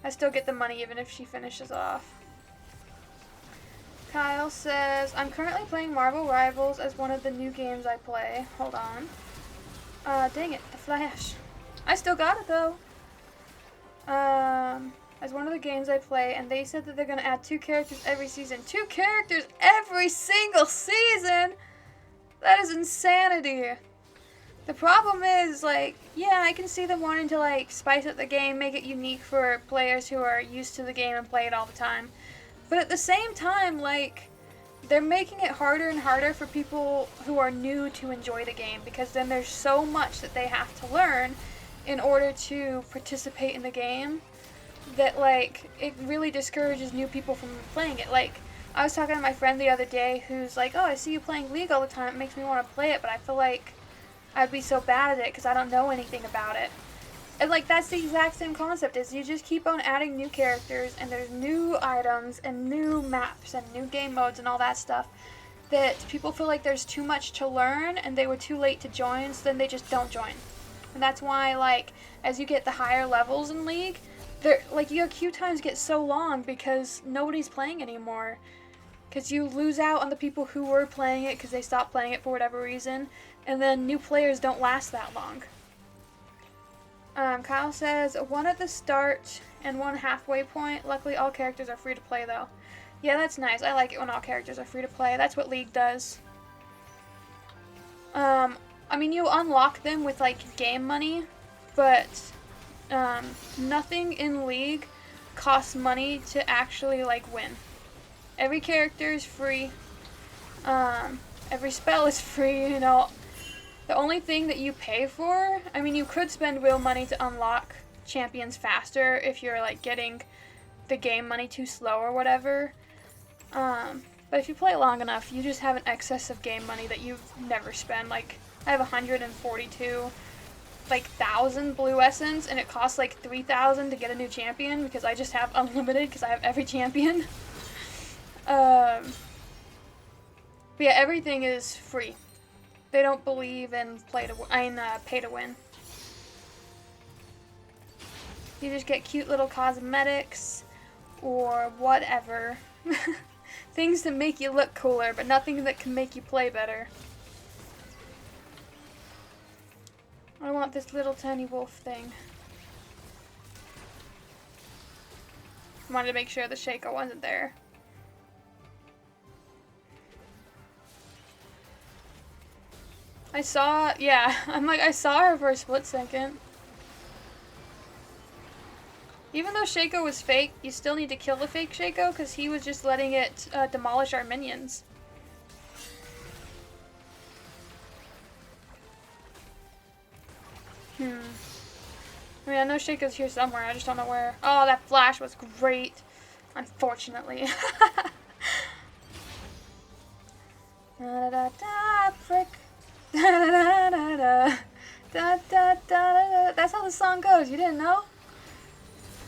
I still get the money even if she finishes off. Kyle says, I'm currently playing Marvel Rivals as one of the new games I play. Hold on. Dang it, the flash. I still got it though. As one of the games I play, and they said that they're gonna add 2 characters every season. 2 characters every single season? That is insanity. The problem is, like, yeah, I can see them wanting to, like, spice up the game, make it unique for players who are used to the game and play it all the time. But at the same time, like, they're making it harder and harder for people who are new to enjoy the game, because then there's so much that they have to learn in order to participate in the game that, like, it really discourages new people from playing it. Like, I was talking to my friend the other day who's like, oh, I see you playing League all the time, it makes me want to play it, but I feel like I'd be so bad at it because I don't know anything about it. And like, that's the exact same concept, is you just keep on adding new characters, and there's new items and new maps and new game modes and all that stuff, that people feel like there's too much to learn and they were too late to join, so then they just don't join. And that's why, like, as you get the higher levels in League, your queue times get so long because nobody's playing anymore. Because you lose out on the people who were playing it because they stopped playing it for whatever reason, and then new players don't last that long. Kyle says, one at the start and one halfway point. Luckily, all characters are free to play, though. Yeah, that's nice. I like it when all characters are free to play. That's what League does. I mean, you unlock them with, like, game money, but nothing in League costs money to actually, like, win. Every character is free. Every spell is free, you know. The only thing that you pay for, I mean, you could spend wheel money to unlock champions faster if you're, like, getting the game money too slow or whatever. But if you play long enough, you just have an excess of game money that you never spend. Like, I have 142, like, 1,000 blue essence, and it costs, like, 3,000 to get a new champion because I just have unlimited because I have every champion. But yeah, everything is free. They don't believe in pay to win. You just get cute little cosmetics or whatever. Things that make you look cooler, but nothing that can make you play better. I want this little tiny wolf thing. I wanted to make sure the Shaco wasn't there. I saw her for a split second. Even though Shaco was fake, you still need to kill the fake Shaco because he was just letting it demolish our minions. I mean, I know Shaco's here somewhere, I just don't know where. Oh, that flash was great. Unfortunately. Da da da, frick. Da da da da da da da. That's how the song goes. You didn't know?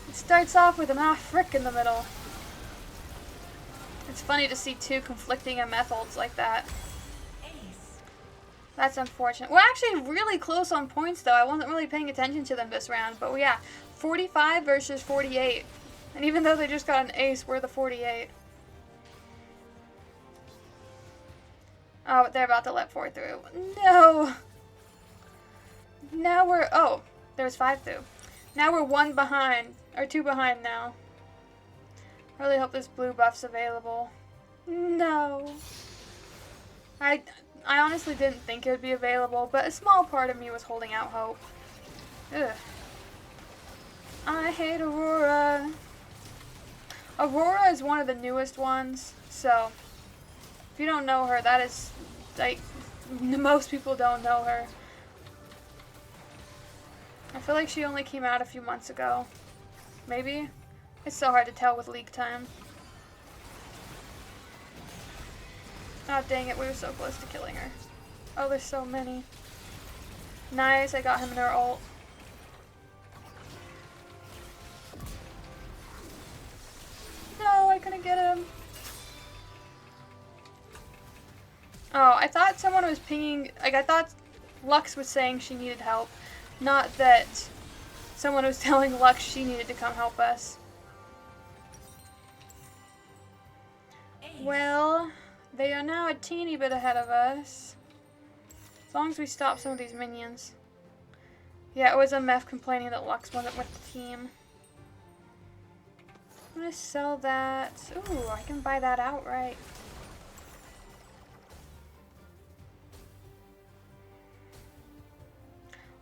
It starts off with an frick in the middle. It's funny to see two conflicting MF ults like that. That's unfortunate. We're actually really close on points, though. I wasn't really paying attention to them this round, but yeah, 45 versus 48. And even though they just got an ace, we're the 48. Oh, they're about to let 4 through. No! Now we're... Oh, there's 5 through. Now we're 1 behind. Or 2 behind now. I really hope this blue buff's available. No. I honestly didn't think it would be available, but a small part of me was holding out hope. Ugh. I hate Aurora. Aurora is one of the newest ones, so if you don't know her, that is, like, most people don't know her. I feel like she only came out a few months ago. Maybe? It's so hard to tell with leak time. Oh, dang it, we were so close to killing her. Oh, there's so many. Nice, I got him in her ult. No, I couldn't get him. Oh, I thought someone was pinging, like, I thought Lux was saying she needed help. Not that someone was telling Lux she needed to come help us. Well, they are now a teeny bit ahead of us. As long as we stop some of these minions. Yeah, it was MF complaining that Lux wasn't with the team. I'm gonna sell that. Ooh, I can buy that outright.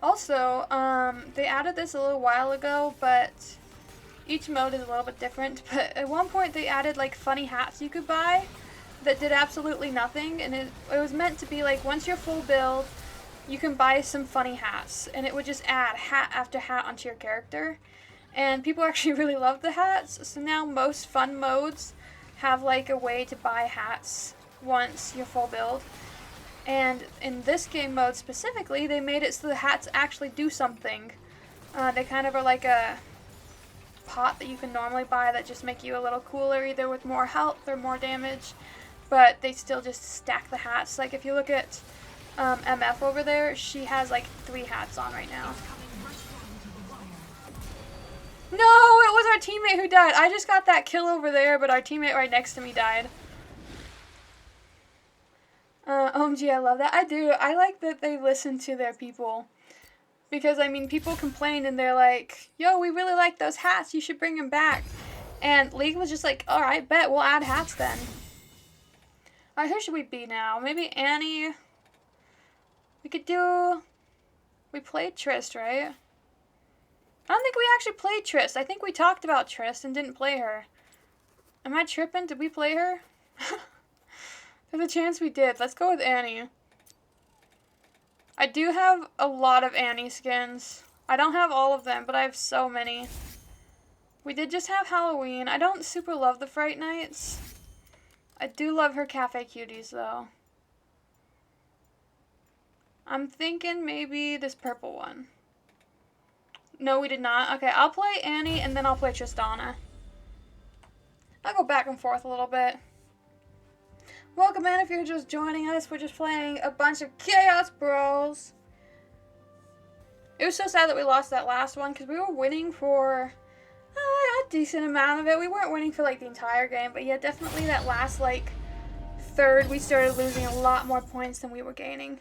Also, they added this a little while ago, but each mode is a little bit different. But at one point they added like funny hats you could buy that did absolutely nothing, and it was meant to be like once you're full build, you can buy some funny hats, and it would just add hat after hat onto your character. And people actually really loved the hats, so now most fun modes have like a way to buy hats once you're full build. And in this game mode specifically, they made it so the hats actually do something. They kind of are like a pot that you can normally buy that just make you a little cooler, either with more health or more damage. But they still just stack the hats. Like if you look at MF over there, she has like 3 hats on right now. No, it was our teammate who died. I just got that kill over there, but our teammate right next to me died. OMG, I love that. I do. I like that they listen to their people. Because, I mean, people complained and they're like, yo, we really like those hats. You should bring them back. And League was just like, alright, bet. We'll add hats then. Alright, who should we be now? Maybe Annie. We could do... We played Trist, right? I don't think we actually played Trist. I think we talked about Trist and didn't play her. Am I tripping? Did we play her? There's a chance we did. Let's go with Annie. I do have a lot of Annie skins. I don't have all of them, but I have so many. We did just have Halloween. I don't super love the Fright Nights. I do love her Cafe Cuties, though. I'm thinking maybe this purple one. No, we did not. Okay, I'll play Annie, and then I'll play Tristana. I'll go back and forth a little bit. Welcome in if you're just joining us. We're just playing a bunch of Chaos Brawls. It was so sad that we lost that last one because we were winning for a decent amount of it. We weren't winning for like the entire game, but yeah, definitely that last like third we started losing a lot more points than we were gaining.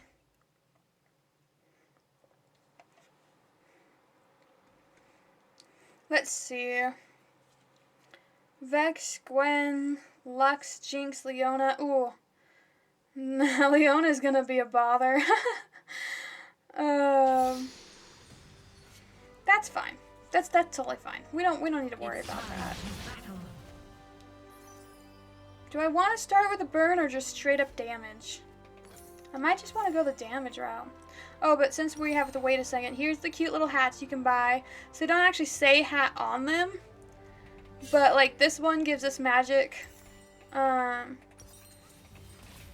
Let's see. Vex, Gwen, Lux, Jinx, Leona. Ooh. Leona's gonna be a bother. That's fine. That's totally fine. We don't need to worry about that. Do I want to start with a burn or just straight up damage? I might just want to go the damage route. Oh, but since we have to wait a second, here's the cute little hats you can buy. So they don't actually say hat on them. But, like, this one gives us magic.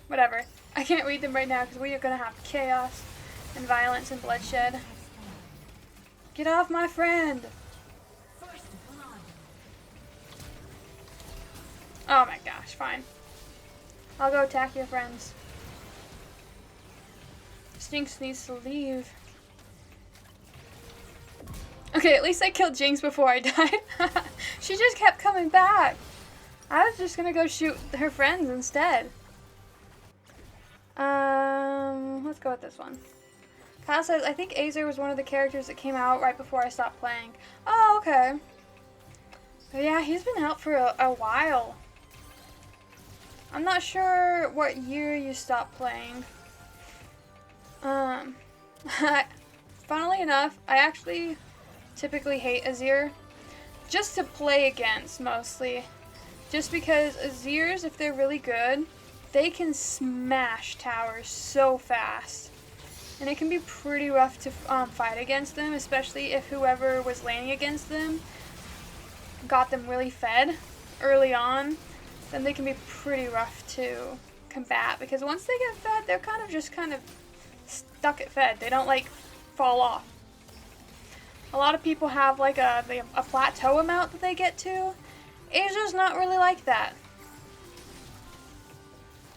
Whatever. I can't read them right now because we are going to have chaos and violence and bloodshed. Get off my friend! Oh my gosh, fine. I'll go attack your friends. Jinx needs to leave. Okay, at least I killed Jinx before I died. She just kept coming back. I was just gonna go shoot her friends instead. Let's go with this one. Kyle says, I think Azer was one of the characters that came out right before I stopped playing. Oh, okay. But yeah, he's been out for a while. I'm not sure what year you stopped playing. Funnily enough, I actually typically hate Azir. Just to play against, mostly. Just because Azirs, if they're really good, they can smash towers so fast. And it can be pretty rough to fight against them, especially if whoever was laning against them got them really fed early on. Then they can be pretty rough to combat, because once they get fed, they're kind of stuck at fed. They don't like fall off. A lot of people have like a plateau amount that they get to. Asia's not really like that.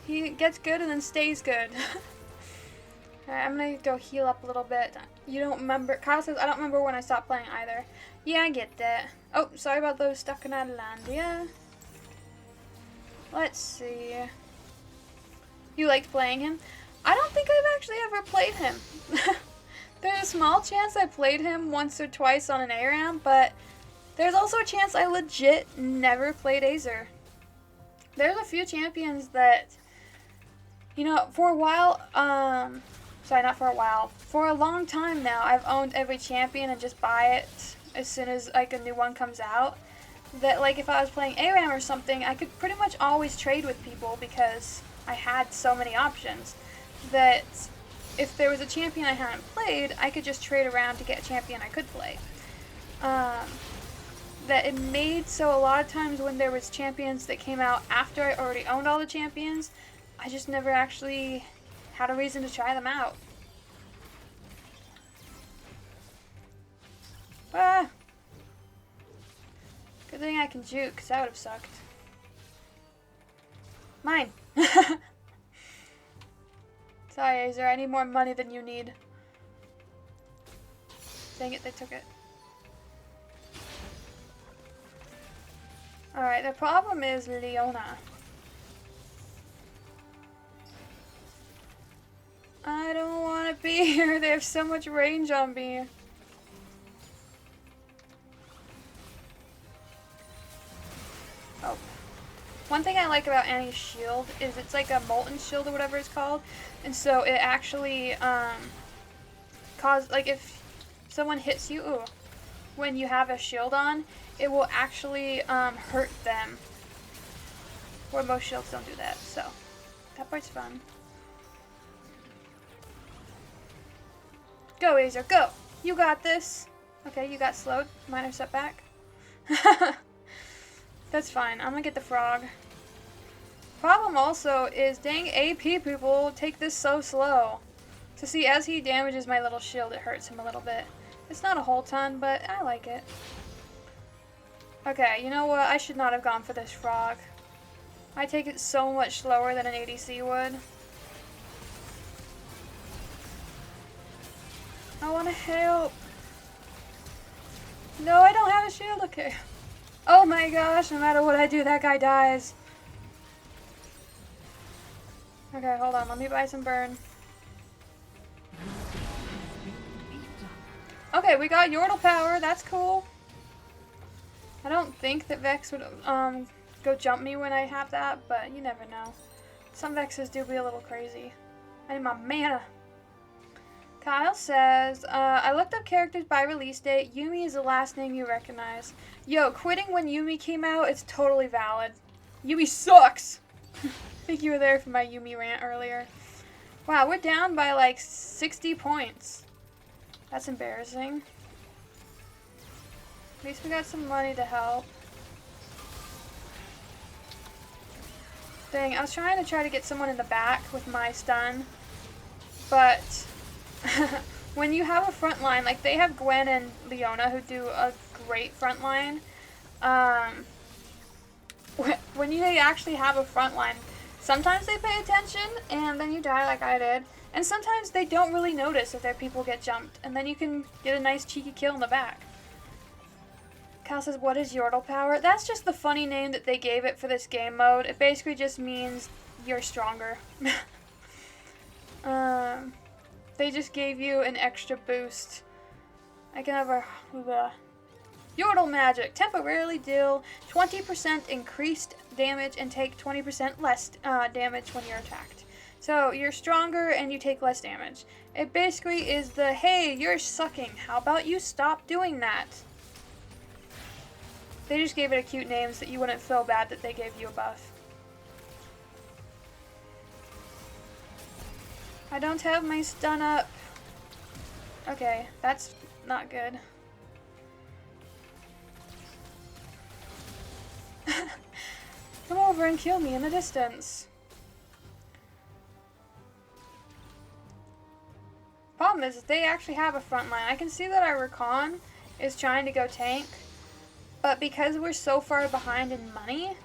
He gets good and then stays good. Alright, I'm gonna go heal up a little bit. You don't remember? Kyle says, I don't remember when I stopped playing either. Yeah, I get that. Oh, sorry about those stuck in Adelandia. Let's see. You liked playing him? I don't think I've actually ever played him. There's a small chance I played him once or twice on an ARAM, but there's also a chance I legit never played Azer. There's a few champions that, you know, for a while, sorry, not for a while, for a long time now, I've owned every champion and just buy it as soon as, like, a new one comes out. That, like, if I was playing ARAM or something, I could pretty much always trade with people because I had so many options that if there was a champion I hadn't played, I could just trade around to get a champion I could play. That it made so a lot of times when there was champions that came out after I already owned all the champions, I just never actually had a reason to try them out. Ah! Good thing I can juke, because that would have sucked. Mine! Sorry, Azer, I need more money than you need. Dang it, they took it. Alright, the problem is Leona. I don't want to be. They have so much range on me. Oh. One thing I like about Annie's shield is it's like a molten shield or whatever it's called. And so it actually, like if someone hits you, ooh, when you have a shield on, it will actually, hurt them. Where most shields don't do that, so that part's fun. Go, Azer, go! You got this! Okay, you got slowed. Minor setback. That's fine. I'm gonna get the frog. Problem also is, dang AP people take this so slow. So see, as he damages my little shield, it hurts him a little bit. It's not a whole ton, but I like it. Okay, you know what? I should not have gone for this frog. I take it so much slower than an ADC would. I want to help. No, I don't have a shield. Okay. Oh my gosh, no matter what I do, that guy dies. Okay, hold on. Let me buy some burn. Okay, we got Yordle power. That's cool. I don't think that Vex would go jump me when I have that, but you never know. Some Vexes do be a little crazy. I need my mana. Kyle says, I looked up characters by release date. Yuumi is the last name you recognize. Yo, quitting when Yuumi came out, it's totally valid. Yuumi sucks! I think you were there for my Yuumi rant earlier. Wow, we're down by like 60 points. That's embarrassing. At least we got some money to help. Dang, I was trying to get someone in the back with my stun. But when you have a front line, like they have Gwen and Leona who do a great front line. When they actually have a front line, sometimes they pay attention and then you die like I did. And sometimes they don't really notice if their people get jumped. And then you can get a nice cheeky kill in the back. Cal says, what is Yordle power? That's just the funny name that they gave it for this game mode. It basically just means you're stronger. They just gave you an extra boost. I can have a Yordle magic. Temporarily deal 20% increased damage and take 20% less damage when you're attacked. So you're stronger and you take less damage. It basically is the, hey, you're sucking. How about you stop doing that? They just gave it a cute name so that you wouldn't feel bad that they gave you a buff. I don't have my stun up. Okay, that's not good. Come over and kill me in the distance. Problem is, they actually have a front line. I can see that our Rakan is trying to go tank, but because we're so far behind in money,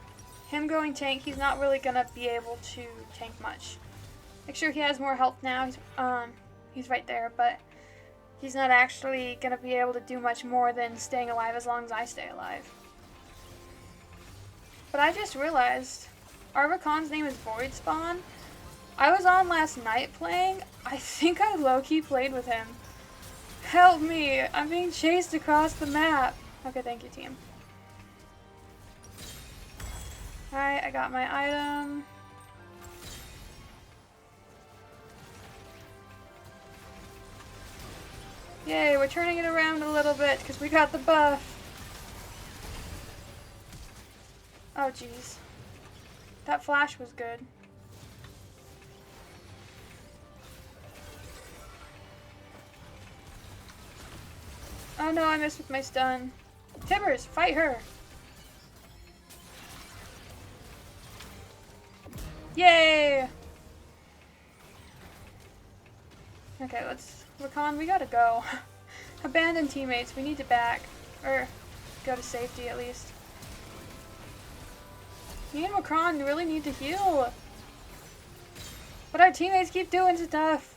him going tank, he's not really gonna be able to tank much. Make sure he has more health now. He's right there, but he's not actually gonna be able to do much more than staying alive as long as I stay alive. But I just realized our Rakan's name is Void Spawn. I was on last night playing. I think I low-key played with him. Help me! I'm being chased across the map. Okay, thank you, team. Alright, I got my item. Yay, we're turning it around a little bit because we got the buff. Oh, jeez. That flash was good. Oh no, I missed with my stun. Tibbers, fight her! Yay! Okay, let's... Rakan, we gotta go. Abandon teammates, we need to back. Or, go to safety at least. Me and Rakan really need to heal. But our teammates keep doing stuff.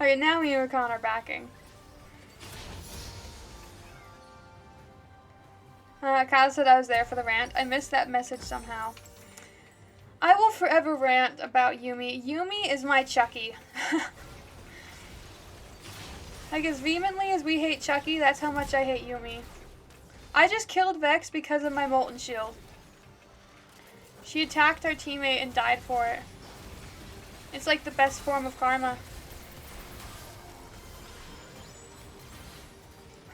Okay, now me and Rakan are backing. Kyle said I was there for the rant. I missed that message somehow. I will forever rant about Yuumi. Yuumi is my Chucky. Like, as vehemently as we hate Chucky, that's how much I hate Yumi. I just killed Vex because of my Molten Shield. She attacked our teammate and died for it. It's like the best form of karma.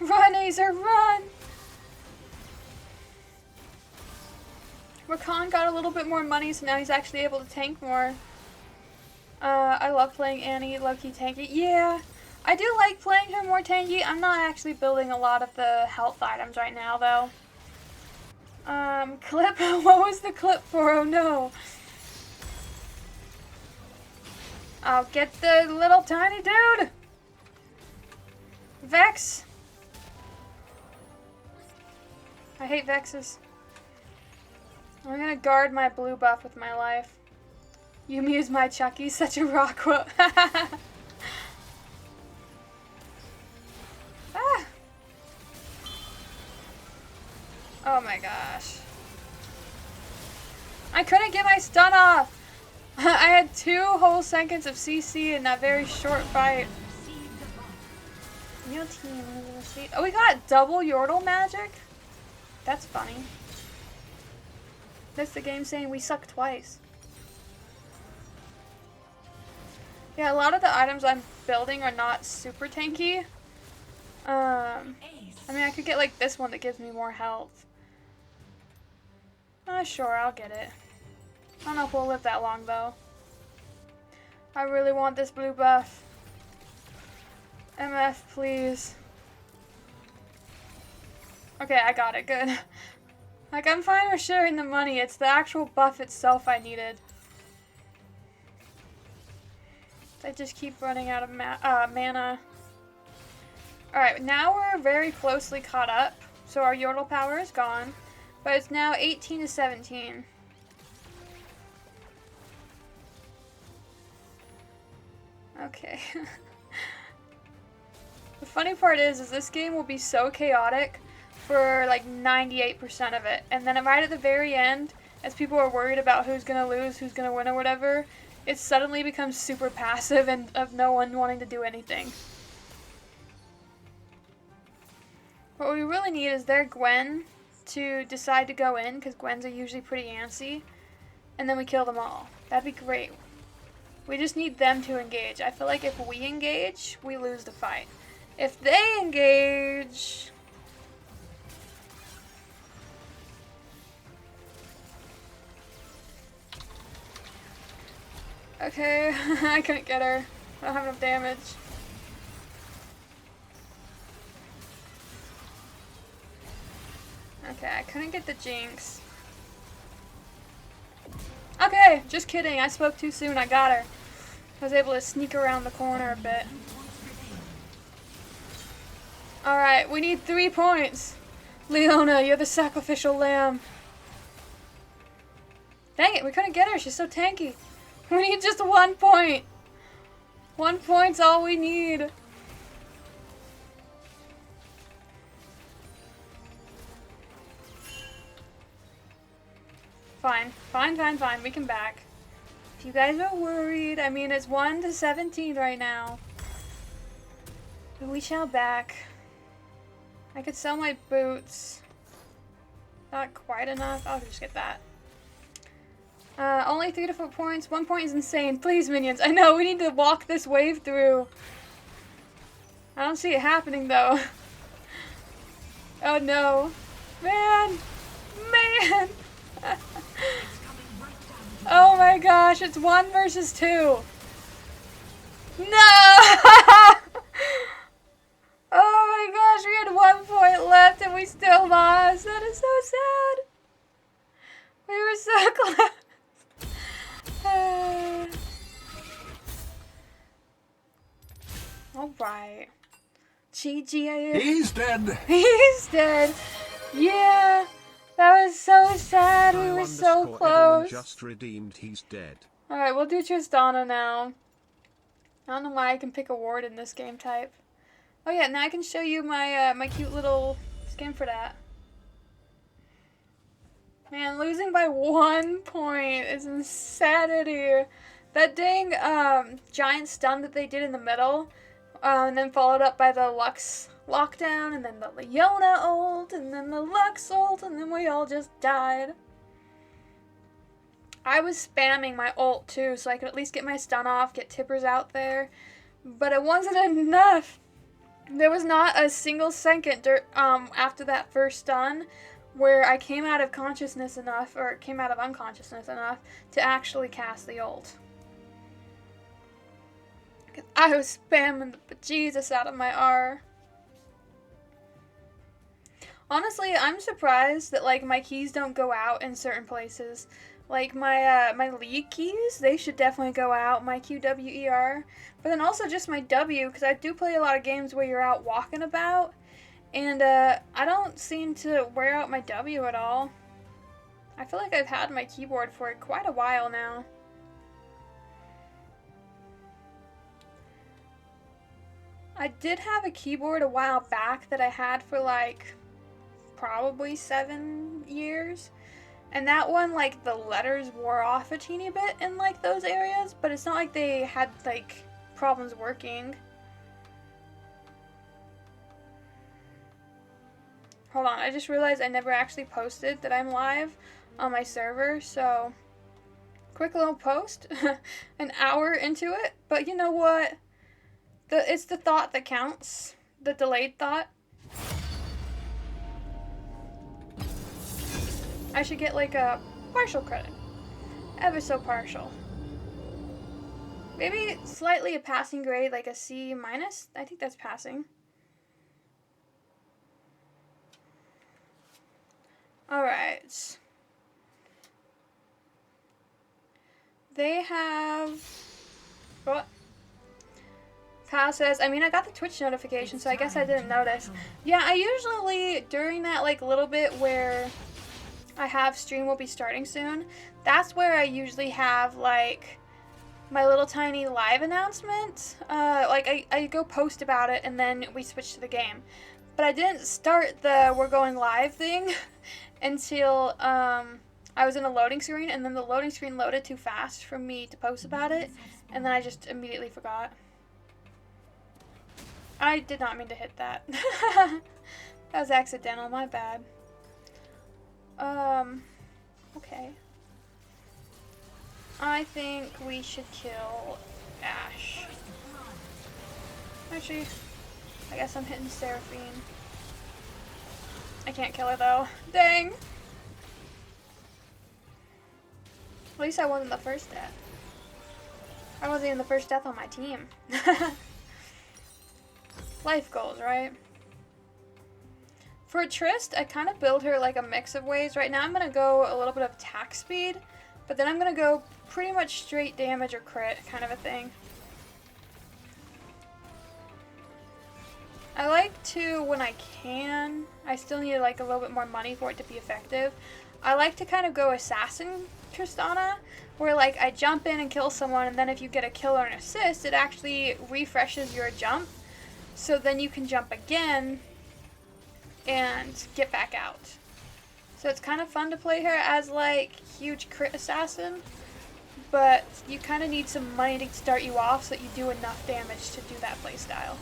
Run, Azer, run! Rakan got a little bit more money, so now he's actually able to tank more. I love playing Annie, low-key tanky. Yeah, I do like playing her more tanky. I'm not actually building a lot of the health items right now, though. Clip? What was the clip for? Oh no. I'll get the little tiny dude! Vex! I hate Vexes. I'm gonna guard my blue buff with my life. Yumi is my Chucky, such a rock quote. Ah. Oh my gosh. I couldn't get my stun off! I had 2 whole seconds of CC in that very short fight. Your team is a oh, we got double Yordle magic? That's funny. That's the game saying we suck twice. Yeah, a lot of the items I'm building are not super tanky. I mean, I could get like this one that gives me more health. Sure, I'll get it. I don't know if we'll live that long, though. I really want this blue buff. MF, please. Okay, I got it. Good. Like, I'm fine with sharing the money. It's the actual buff itself I needed. I just keep running out of mana. Alright, now we're very closely caught up. So our Yordle power is gone. But it's now 18 to 17. Okay. The funny part is this game will be so chaotic for like 98% of it. And then right at the very end, as people are worried about who's going to lose, who's going to win or whatever, it suddenly becomes super passive and of no one wanting to do anything. What we really need is their Gwen to decide to go in, because Gwens are usually pretty antsy, and then we kill them all. That'd be great. We just need them to engage. I feel like if we engage, we lose the fight. If they engage... Okay, I couldn't get her. I don't have enough damage. Okay, I couldn't get the Jinx. Okay, just kidding. I spoke too soon. I got her. I was able to sneak around the corner a bit. Alright, we need 3 points. Leona, you're the sacrificial lamb. Dang it, we couldn't get her. She's so tanky. We need just 1 point. 1 point's all we need. Fine. Fine. We can back. If you guys are worried, I mean, it's 1 to 17 right now. But we shall back. I could sell my boots. Not quite enough. I'll just get that. Only 3 to 4 points. 1 point is insane. Please, minions. I know, we need to walk this wave through. I don't see it happening, though. Oh, no. Man! Oh my gosh, it's 1 versus 2. No! Oh my gosh, we had 1 point left and we still lost. That is so sad. We were so close. Alright. GG. He's dead. He's dead. Yeah. That was so sad. We were so close. Just redeemed. He's dead. Alright, we'll do Tristana now. I don't know why I can pick a ward in this game type. Oh yeah, now I can show you my my cute little skin for that. Man, losing by 1 point is insanity. That dang giant stun that they did in the middle, And then followed up by the Lux lockdown, and then the Leona ult, and then the Lux ult, and then we all just died. I was spamming my ult too, so I could at least get my stun off, get tippers out there, but it wasn't enough. There was not a single second after that first stun where I came out of consciousness enough, or came out of unconsciousness enough, to actually cast the ult. I was spamming the bejesus out of my R. Honestly, I'm surprised that like my keys don't go out in certain places. Like my my league keys, they should definitely go out. My QWER, but then also just my W, because I do play a lot of games where you're out walking about, and I don't seem to wear out my W at all. I feel like I've had my keyboard for quite a while now. I did have a keyboard a while back that I had for like probably 7 years, and that one, like, the letters wore off a teeny bit in like those areas, but it's not like they had like problems working. Hold on, I just realized I never actually posted that I'm live on my server, so quick little post an hour into it, but you know what? It's the thought that counts. The delayed thought. I should get like a partial credit. Ever so partial. Maybe slightly a passing grade, like a C minus. I think that's passing. Alright. They have... What? Passes. I mean, I got the Twitch notification, so I guess I didn't notice. Yeah, I usually, during that like little bit where I have stream will be starting soon, that's where I usually have like my little tiny live announcement. Like I go post about it and then we switch to the game. But I didn't start the we're going live thing until I was in a loading screen, and then the loading screen loaded too fast for me to post about it, and then I just immediately forgot. I did not mean to hit that. That was accidental, my bad. Okay. I think we should kill Ash. Actually, I guess I'm hitting Seraphine. I can't kill her though. Dang! At least I wasn't the first death. I wasn't even the first death on my team. Life goals, right? For Trist, I kind of build her like a mix of ways. Right now I'm going to go a little bit of attack speed, but then I'm going to go pretty much straight damage or crit kind of a thing. I like to, when I can, I still need like a little bit more money for it to be effective. I like to kind of go Assassin Tristana, where like I jump in and kill someone, and then if you get a kill or an assist, it actually refreshes your jump. So then you can jump again and get back out. So it's kind of fun to play her as like huge crit assassin, but you kind of need some money to start you off so that you do enough damage to do that playstyle.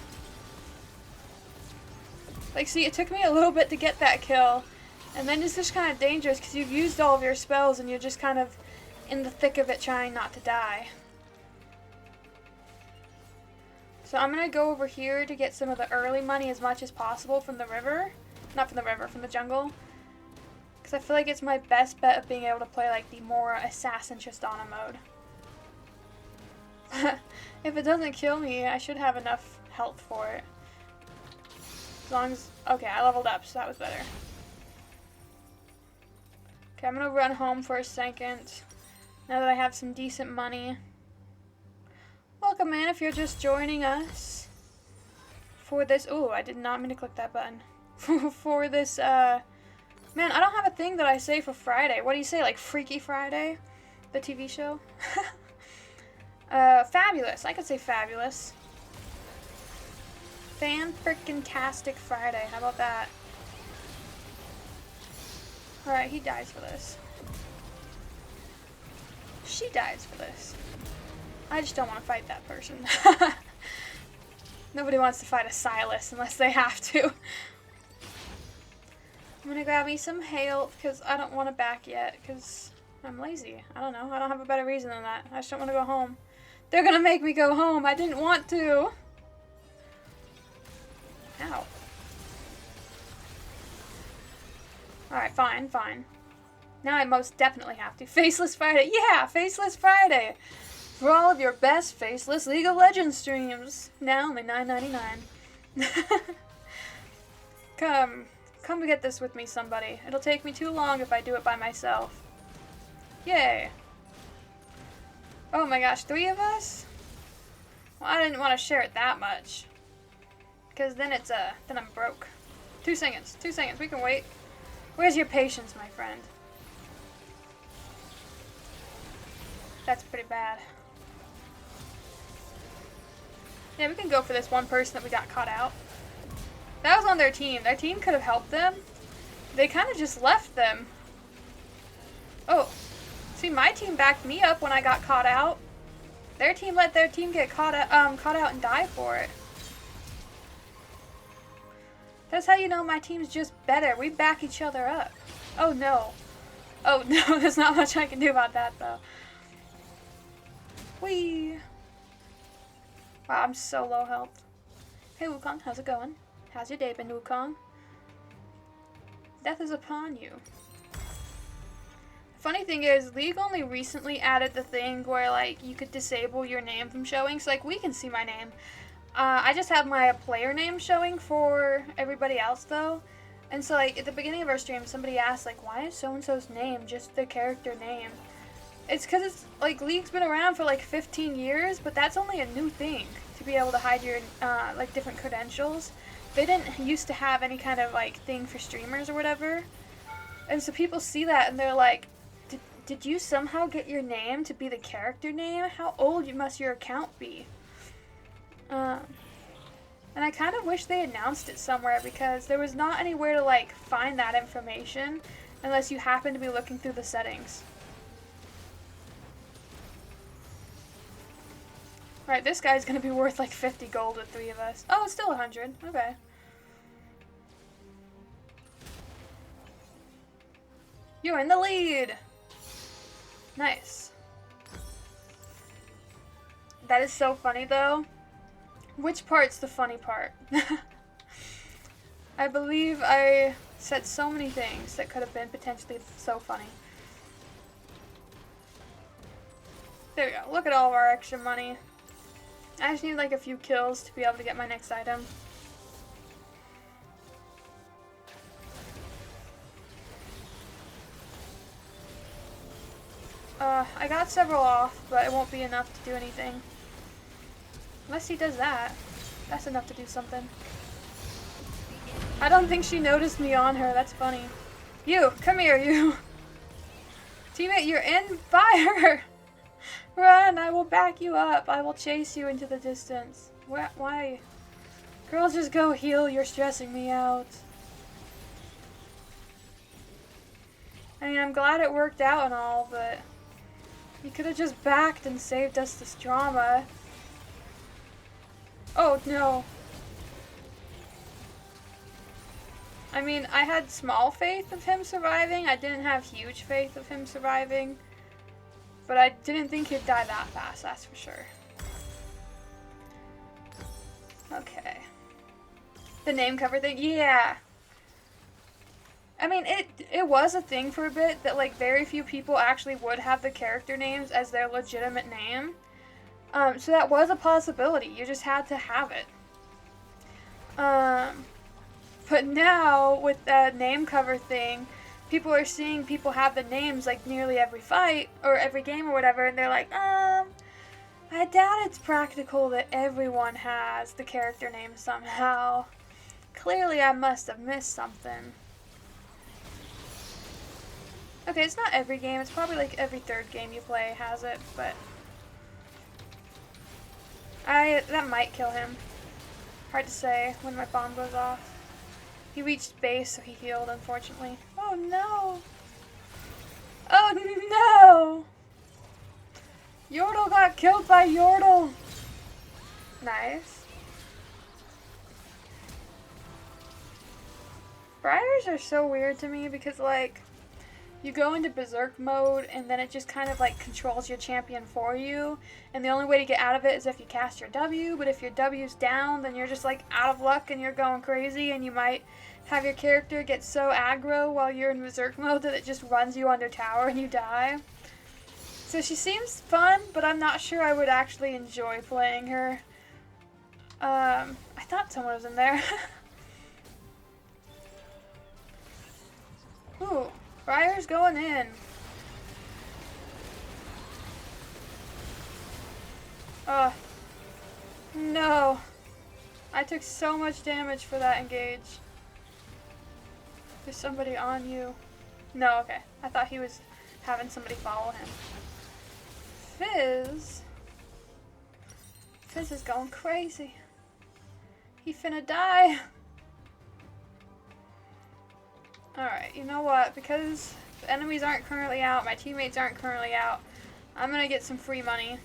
Like, see, it took me a little bit to get that kill, and then it's just kind of dangerous because you've used all of your spells and you're just kind of in the thick of it trying not to die. So I'm going to go over here to get some of the early money as much as possible from the river. Not from the river, from the jungle. Because I feel like it's my best bet of being able to play like the more Assassin Tristana mode. If it doesn't kill me, I should have enough health for it. As long as... Okay, I leveled up, so that was better. Okay, I'm going to run home for a second. Now that I have some decent money. Welcome in if you're just joining us for this. Ooh, I did not mean to click that button. For this, man, I don't have a thing that I say for Friday. What do you say, like Freaky Friday? The TV show? Fabulous. I could say fabulous. Fan-frickin-tastic Friday. How about that? Alright, he dies for this. She dies for this. I just don't want to fight that person. Nobody wants to fight a Silas unless they have to. I'm gonna grab me some health because I don't want to back yet because I'm lazy. I don't know. I don't have a better reason than that. I just don't want to go home. They're gonna make me go home. I didn't want to. Ow. Alright, fine, fine. Now I most definitely have to. Faceless Friday. Yeah, Faceless Friday. For all of your best faceless League of Legends streams. Now only $9.99. Come to get this with me, somebody. It'll take me too long if I do it by myself. Yay. Oh my gosh, 3 of us? Well, I didn't want to share it that much. Because then it's, then I'm broke. 2 seconds, 2 seconds, we can wait. Where's your patience, my friend? That's pretty bad. Yeah, we can go for this one person that we got caught out. That was on their team. Their team could have helped them. They kind of just left them. Oh. See, my team backed me up when I got caught out. Their team let their team get caught out and die for it. That's how you know my team's just better. We back each other up. Oh no. Oh no, there's not much I can do about that though. Whee! Wow, I'm so low health. Hey Wukong, how's it going? How's your day been, Wukong? Death is upon you. Funny thing is, League only recently added the thing where, like, you could disable your name from showing. So, like, we can see my name. I just have my player name showing for everybody else, though. And so, like, at the beginning of our stream, somebody asked, like, why is so-and-so's name just the character name? It's because it's, like, League's been around for, like, 15 years, but that's only a new thing, to be able to hide your, like, different credentials. They didn't used to have any kind of, like, thing for streamers or whatever. And so people see that, and they're like, did you somehow get your name to be the character name? How old must your account be? And I kind of wish they announced it somewhere because there was not anywhere to like find that information unless you happen to be looking through the settings. Right, this guy's gonna be worth like 50 gold with 3 of us. Oh, it's still 100. Okay. You're in the lead! Nice. That is so funny though. Which part's the funny part? I believe I said so many things that could have been potentially so funny. There we go. Look at all of our extra money. I just need like a few kills to be able to get my next item. I got several off, but it won't be enough to do anything. Unless he does that. That's enough to do something. I don't think she noticed me on her. That's funny. You! Come here, you! Teammate, you're in fire! Run! I will back you up. I will chase you into the distance. Why? Girl, just go heal. You're stressing me out. I mean, I'm glad it worked out and all, but you could have just backed and saved us this drama. Oh, no. I mean, I had small faith of him surviving. I didn't have huge faith of him surviving. But I didn't think he'd die that fast, that's for sure. Okay. The name cover thing? Yeah. I mean, it was a thing for a bit that, like, very few people actually would have the character names as their legitimate name. So that was a possibility. You just had to have it. But now, with the name cover thing, people are seeing people have the names, like, nearly every fight, or every game or whatever, and they're like, I doubt it's practical that everyone has the character name somehow. Clearly, I must have missed something. Okay, it's not every game. It's probably like every 3rd game you play has it, but that might kill him. Hard to say when my bomb goes off. He reached base, so he healed, unfortunately. Oh no! Oh no! Yordle got killed by Yordle! Nice. Briars are so weird to me because, like, you go into berserk mode and then it just kind of like controls your champion for you, and the only way to get out of it is if you cast your W, but if your W's down then you're just like out of luck and you're going crazy, and you might have your character get so aggro while you're in berserk mode that it just runs you under tower and you die. So she seems fun, but I'm not sure I would actually enjoy playing her. I thought someone was in there. Ooh. Briar's going in. No. I took so much damage for that engage. There's somebody on you. No, okay. I thought he was having somebody follow him. Fizz is going crazy. He finna die. Alright, you know what? Because the enemies aren't currently out, my teammates aren't currently out, I'm gonna get some free money.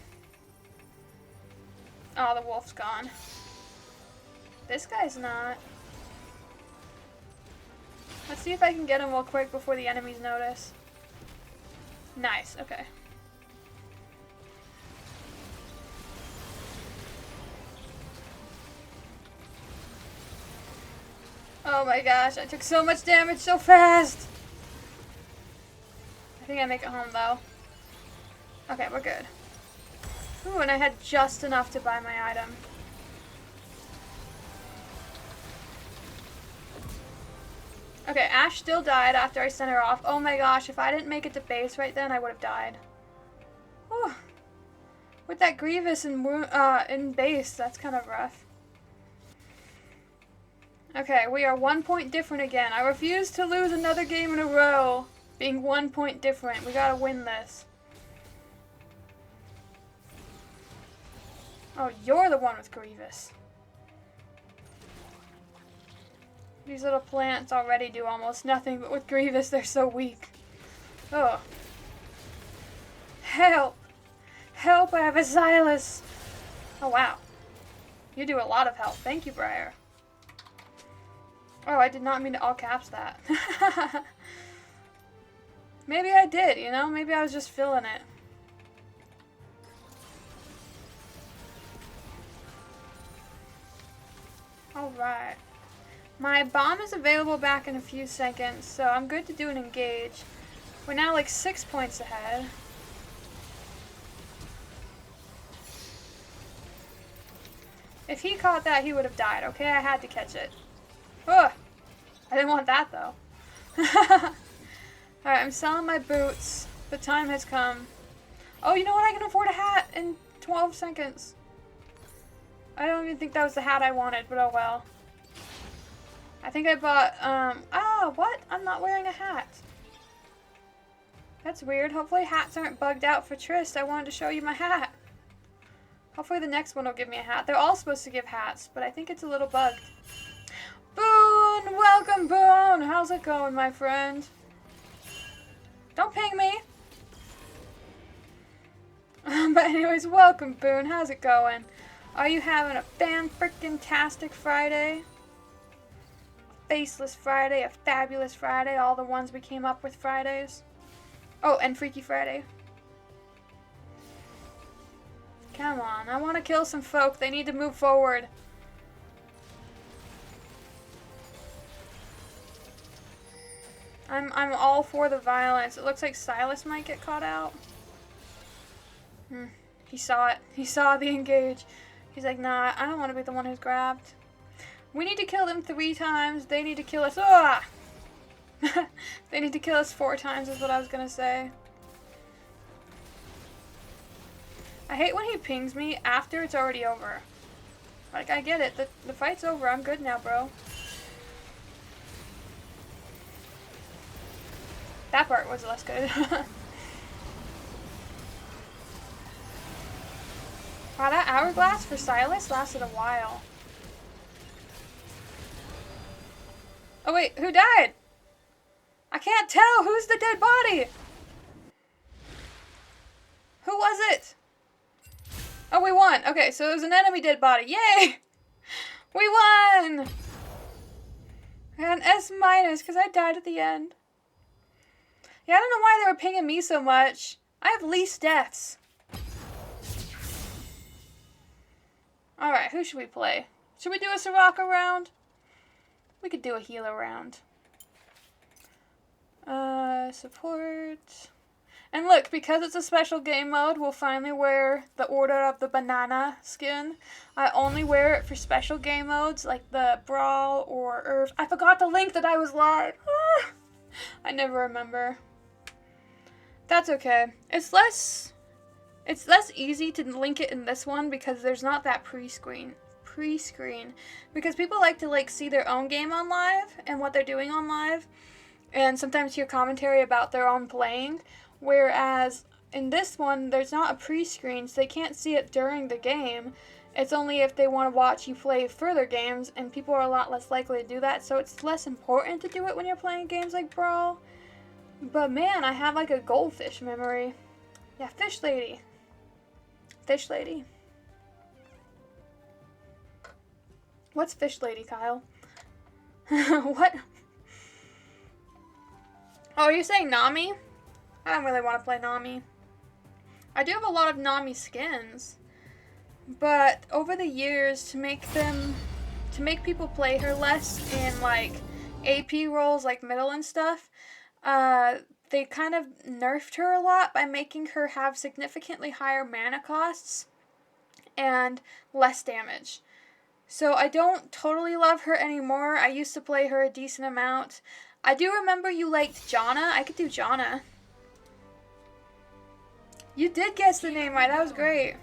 Oh, the wolf's gone. This guy's not. Let's see if I can get him real quick before the enemies notice. Nice, okay. Oh my gosh, I took so much damage so fast! I think I make it home though. Okay, we're good. Ooh, and I had just enough to buy my item. Okay, Ash still died after I sent her off. Oh my gosh, if I didn't make it to base right then, I would have died. Whew. With that Grievous in base, that's kind of rough. Okay, we are 1 point different again. I refuse to lose another game in a row being 1 point different. We gotta win this. Oh, you're the one with Grievous. These little plants already do almost nothing, but with Grievous they're so weak. Oh. Help! Help, I have a Xylus! Oh wow. You do a lot of help. Thank you, Briar. Oh, I did not mean to all caps that. Maybe I did, you know? Maybe I was just feeling it. Alright. My bomb is available back in a few seconds, so I'm good to do an engage. We're now like 6 points ahead. If he caught that, he would have died. Okay, I had to catch it. Ugh! I didn't want that, though. Alright, I'm selling my boots. The time has come. Oh, you know what? I can afford a hat in 12 seconds. I don't even think that was the hat I wanted, but oh well. I think I bought, what? I'm not wearing a hat. That's weird. Hopefully hats aren't bugged out for Trist. I wanted to show you my hat. Hopefully the next one will give me a hat. They're all supposed to give hats, but I think it's a little bugged. Boone! Welcome, Boone! How's it going, my friend? Don't ping me! But anyways, welcome, Boone. How's it going? Are you having a fan-frickin-tastic Friday? A faceless Friday, a fabulous Friday, all the ones we came up with Fridays. Oh, and Freaky Friday. Come on, I want to kill some folk. They need to move forward. I'm all for the violence. It looks like Silas might get caught out. He saw it. He saw the engage. He's like, nah, I don't want to be the one who's grabbed. We need to kill them 3 times. They need to kill us. Ah! They need to kill us 4 times is what I was going to say. I hate when he pings me after it's already over. Like, I get it. The fight's over. I'm good now, bro. That part was less good. Wow, that hourglass for Silas lasted a while. Oh wait, who died? I can't tell. Who's the dead body? Who was it? Oh, we won. Okay, so it was an enemy dead body. Yay! We won! I got an S minus because I died at the end. Yeah, I don't know why they were pinging me so much. I have least deaths. Alright, who should we play? Should we do a Soraka round? We could do a healer round. Support. And look, because it's a special game mode, we'll finally wear the Order of the Banana skin. I only wear it for special game modes, like the Brawl or Earth. I forgot the link that I was live. I never remember. That's okay. It's less easy to link it in this one because there's not that pre-screen. Because people like to see their own game on live and what they're doing on live, and sometimes hear commentary about their own playing. Whereas in this one, there's not a pre-screen, so they can't see it during the game. It's only if they want to watch you play further games, and people are a lot less likely to do that, so it's less important to do it when you're playing games like Brawl. But man, I have like a goldfish memory. Yeah, fish lady. Fish lady. What's fish lady, Kyle? What? Oh, you're saying Nami? I don't really want to play Nami. I do have a lot of Nami skins, but over the years, to make people play her less in like AP roles like middle and stuff, they kind of nerfed her a lot by making her have significantly higher mana costs and less damage. So I don't totally love her anymore. I used to play her a decent amount. I do remember you liked Janna. I could do Janna. You did guess the name right. That was great.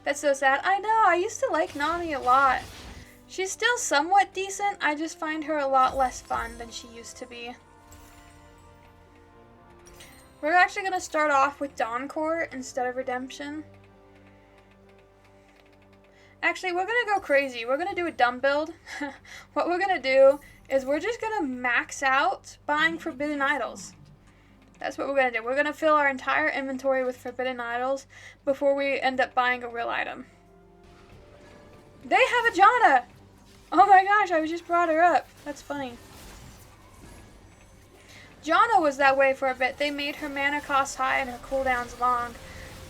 That's so sad. I know. I used to like Nami a lot. She's still somewhat decent. I just find her a lot less fun than she used to be. We're actually going to start off with Dawn Court instead of Redemption. Actually, we're going to go crazy. We're going to do a dumb build. What we're going to do is we're just going to max out buying Forbidden Idols. That's what we're going to do. We're going to fill our entire inventory with Forbidden Idols before we end up buying a real item. They have a Janna! Oh my gosh, I just brought her up. That's funny. Janna was that way for a bit. They made her mana cost high and her cooldowns long.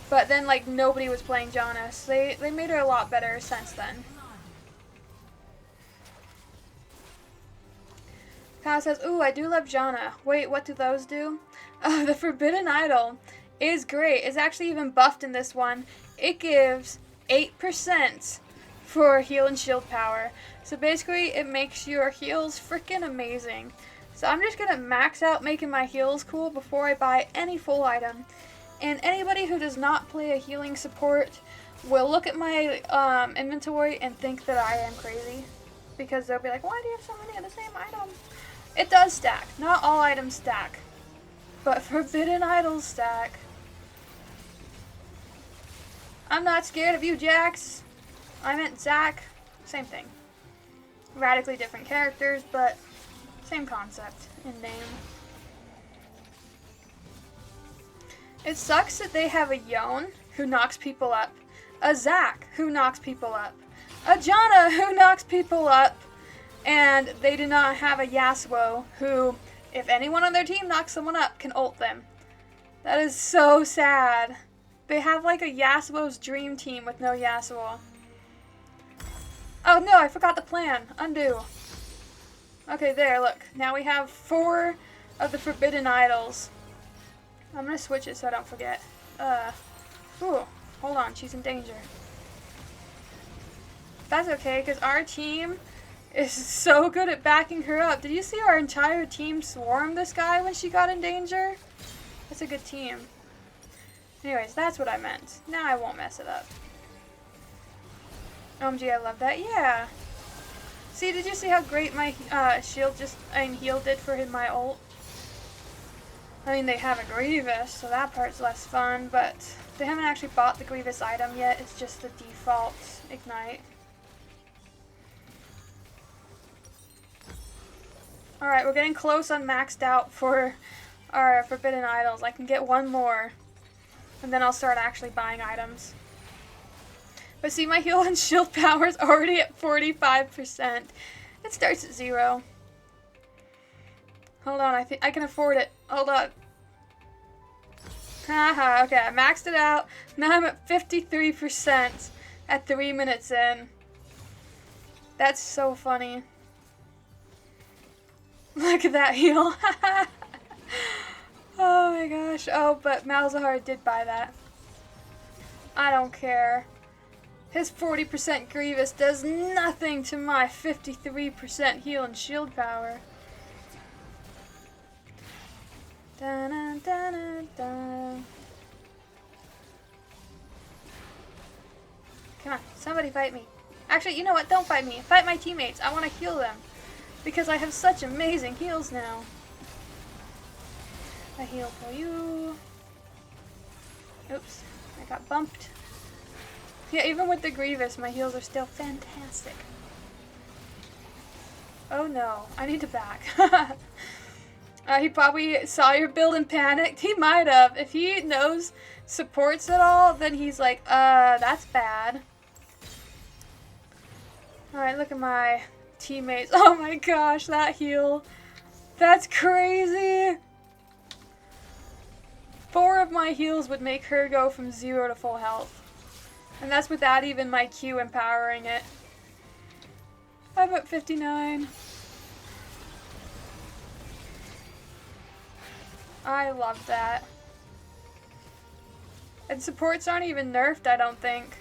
But then, nobody was playing Janna, so they made her a lot better since then. Kyle says, ooh, I do love Janna. Wait, what do those do? Oh, the Forbidden Idol is great. It's actually even buffed in this one. It gives 8% for heal and shield power. So basically, it makes your heals freaking amazing. So I'm just going to max out making my heals cool before I buy any full item. And anybody who does not play a healing support will look at my inventory and think that I am crazy. Because they'll be like, why do you have so many of the same item? It does stack. Not all items stack. But Forbidden Idols stack. I'm not scared of you, Jax. I meant Zach. Same thing. Radically different characters, but same concept in name. It sucks that they have a Yone who knocks people up, a Zac who knocks people up, a Janna who knocks people up, and they do not have a Yasuo who, if anyone on their team knocks someone up, can ult them. That is so sad. They have a Yasuo's dream team with no Yasuo. Oh no, I forgot the plan. Undo. Okay, there, look. Now we have 4 of the Forbidden Idols. I'm gonna switch it so I don't forget. Ooh, hold on, she's in danger. That's okay, because our team is so good at backing her up. Did you see our entire team swarm this guy when she got in danger? That's a good team. Anyways, that's what I meant. Now I won't mess it up. OMG, I love that. Yeah. See, did you see how great my heal did for my ult? I mean, they have a Grievous, so that part's less fun, but they haven't actually bought the Grievous item yet. It's just the default Ignite. Alright, we're getting close on maxed out for our Forbidden Idols. I can get one more, and then I'll start actually buying items. But see, my heal and shield power is already at 45%. It starts at 0. Hold on, I think I can afford it. Hold on. Haha, okay, I maxed it out. Now I'm at 53% at 3 minutes in. That's so funny. Look at that heal. Oh my gosh. Oh, but Malzahar did buy that. I don't care. His 40% Grievous does nothing to my 53% heal and shield power. Dun, dun, dun, dun. Come on, somebody fight me. Actually, you know what? Don't fight me. Fight my teammates. I want to heal them. Because I have such amazing heals now. I heal for you. Oops, I got bumped. Yeah, even with the Grievous, my heals are still fantastic. Oh no, I need to back. He probably saw your build and panicked. He might have. If he knows supports at all, then he's like, that's bad. Alright, look at my teammates. Oh my gosh, that heal. That's crazy. 4 of my heals would make her go from 0 to full health. And that's without even my Q empowering it. I'm at 59. I love that. And supports aren't even nerfed, I don't think.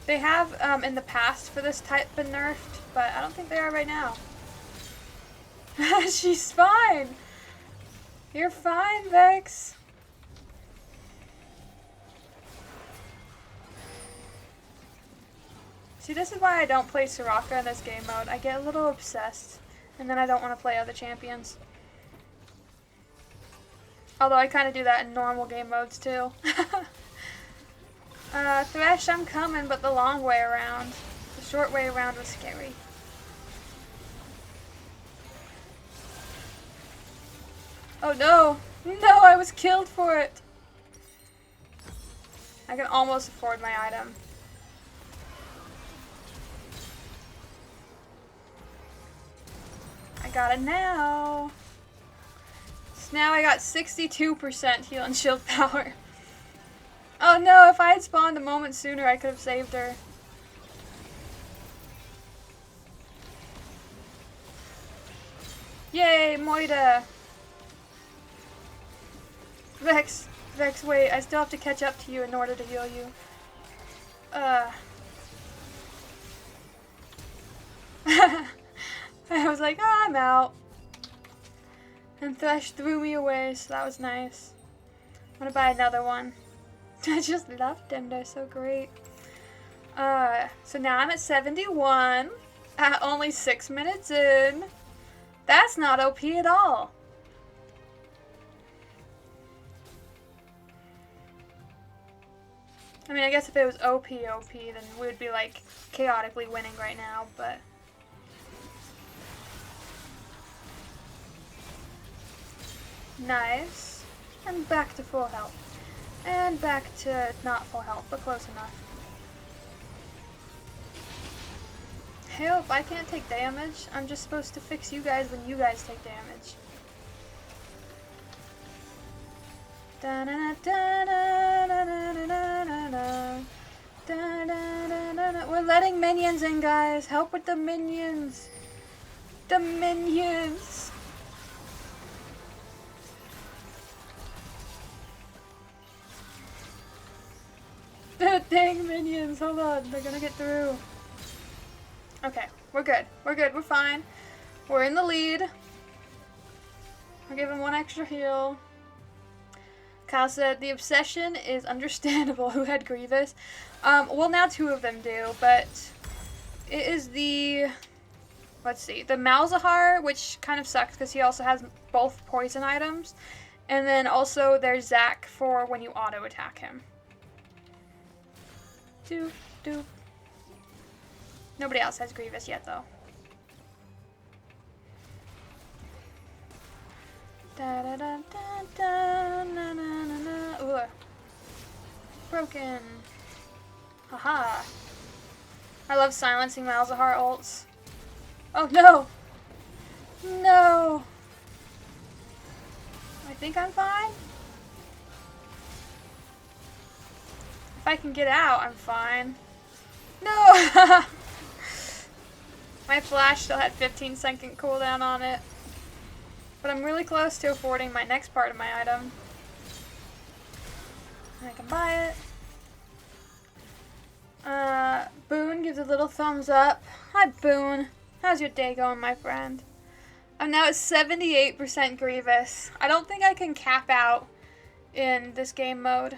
They have in the past for this type been nerfed, but I don't think they are right now. She's fine. You're fine, Vex. See, this is why I don't play Soraka in this game mode. I get a little obsessed, and then I don't want to play other champions. Although I kind of do that in normal game modes too. Thresh, I'm coming, but the long way around. The short way around was scary. Oh no! No, I was killed for it! I can almost afford my item. I got it now! So now I got 62% heal and shield power. Oh no, if I had spawned a moment sooner, I could have saved her. Yay, Moida! Vex, wait, I still have to catch up to you in order to heal you. I was like, oh, I'm out. And Thresh threw me away, so that was nice. I'm gonna buy another one. I just love them, they're so great. So now I'm at 71, at only 6 minutes in. That's not OP at all. I mean, I guess if it was OP, then we would be like chaotically winning right now, but... Nice. And back to full health. And back to not full health, but close enough. Help, I can't take damage. I'm just supposed to fix you guys when you guys take damage. We're letting minions in, guys. Help with the minions. The minions. Dang minions. Hold on. They're gonna get through. Okay. We're good. We're good. We're fine. We're in the lead. We're giving 1 extra heal. Kyle said, the obsession is understandable. Who had Grievous? Well, now 2 of them do, but it is the, let's see, the Malzahar, which kind of sucks because he also has both poison items, and then also there's Zac for when you auto attack him. Doop, doop. Nobody else has Grievous yet, though. Da da da da da na na na na. Ooh. Broken. Haha. I love silencing Malzahar ults. Oh no! No! think I'm fine. If I can get out, I'm fine. No! My flash still had 15-second cooldown on it. But I'm really close to affording my next part of my item. And I can buy it. Boone gives a little thumbs up. Hi, Boone. How's your day going, my friend? I'm now at 78% Grievous. I don't think I can cap out in this game mode.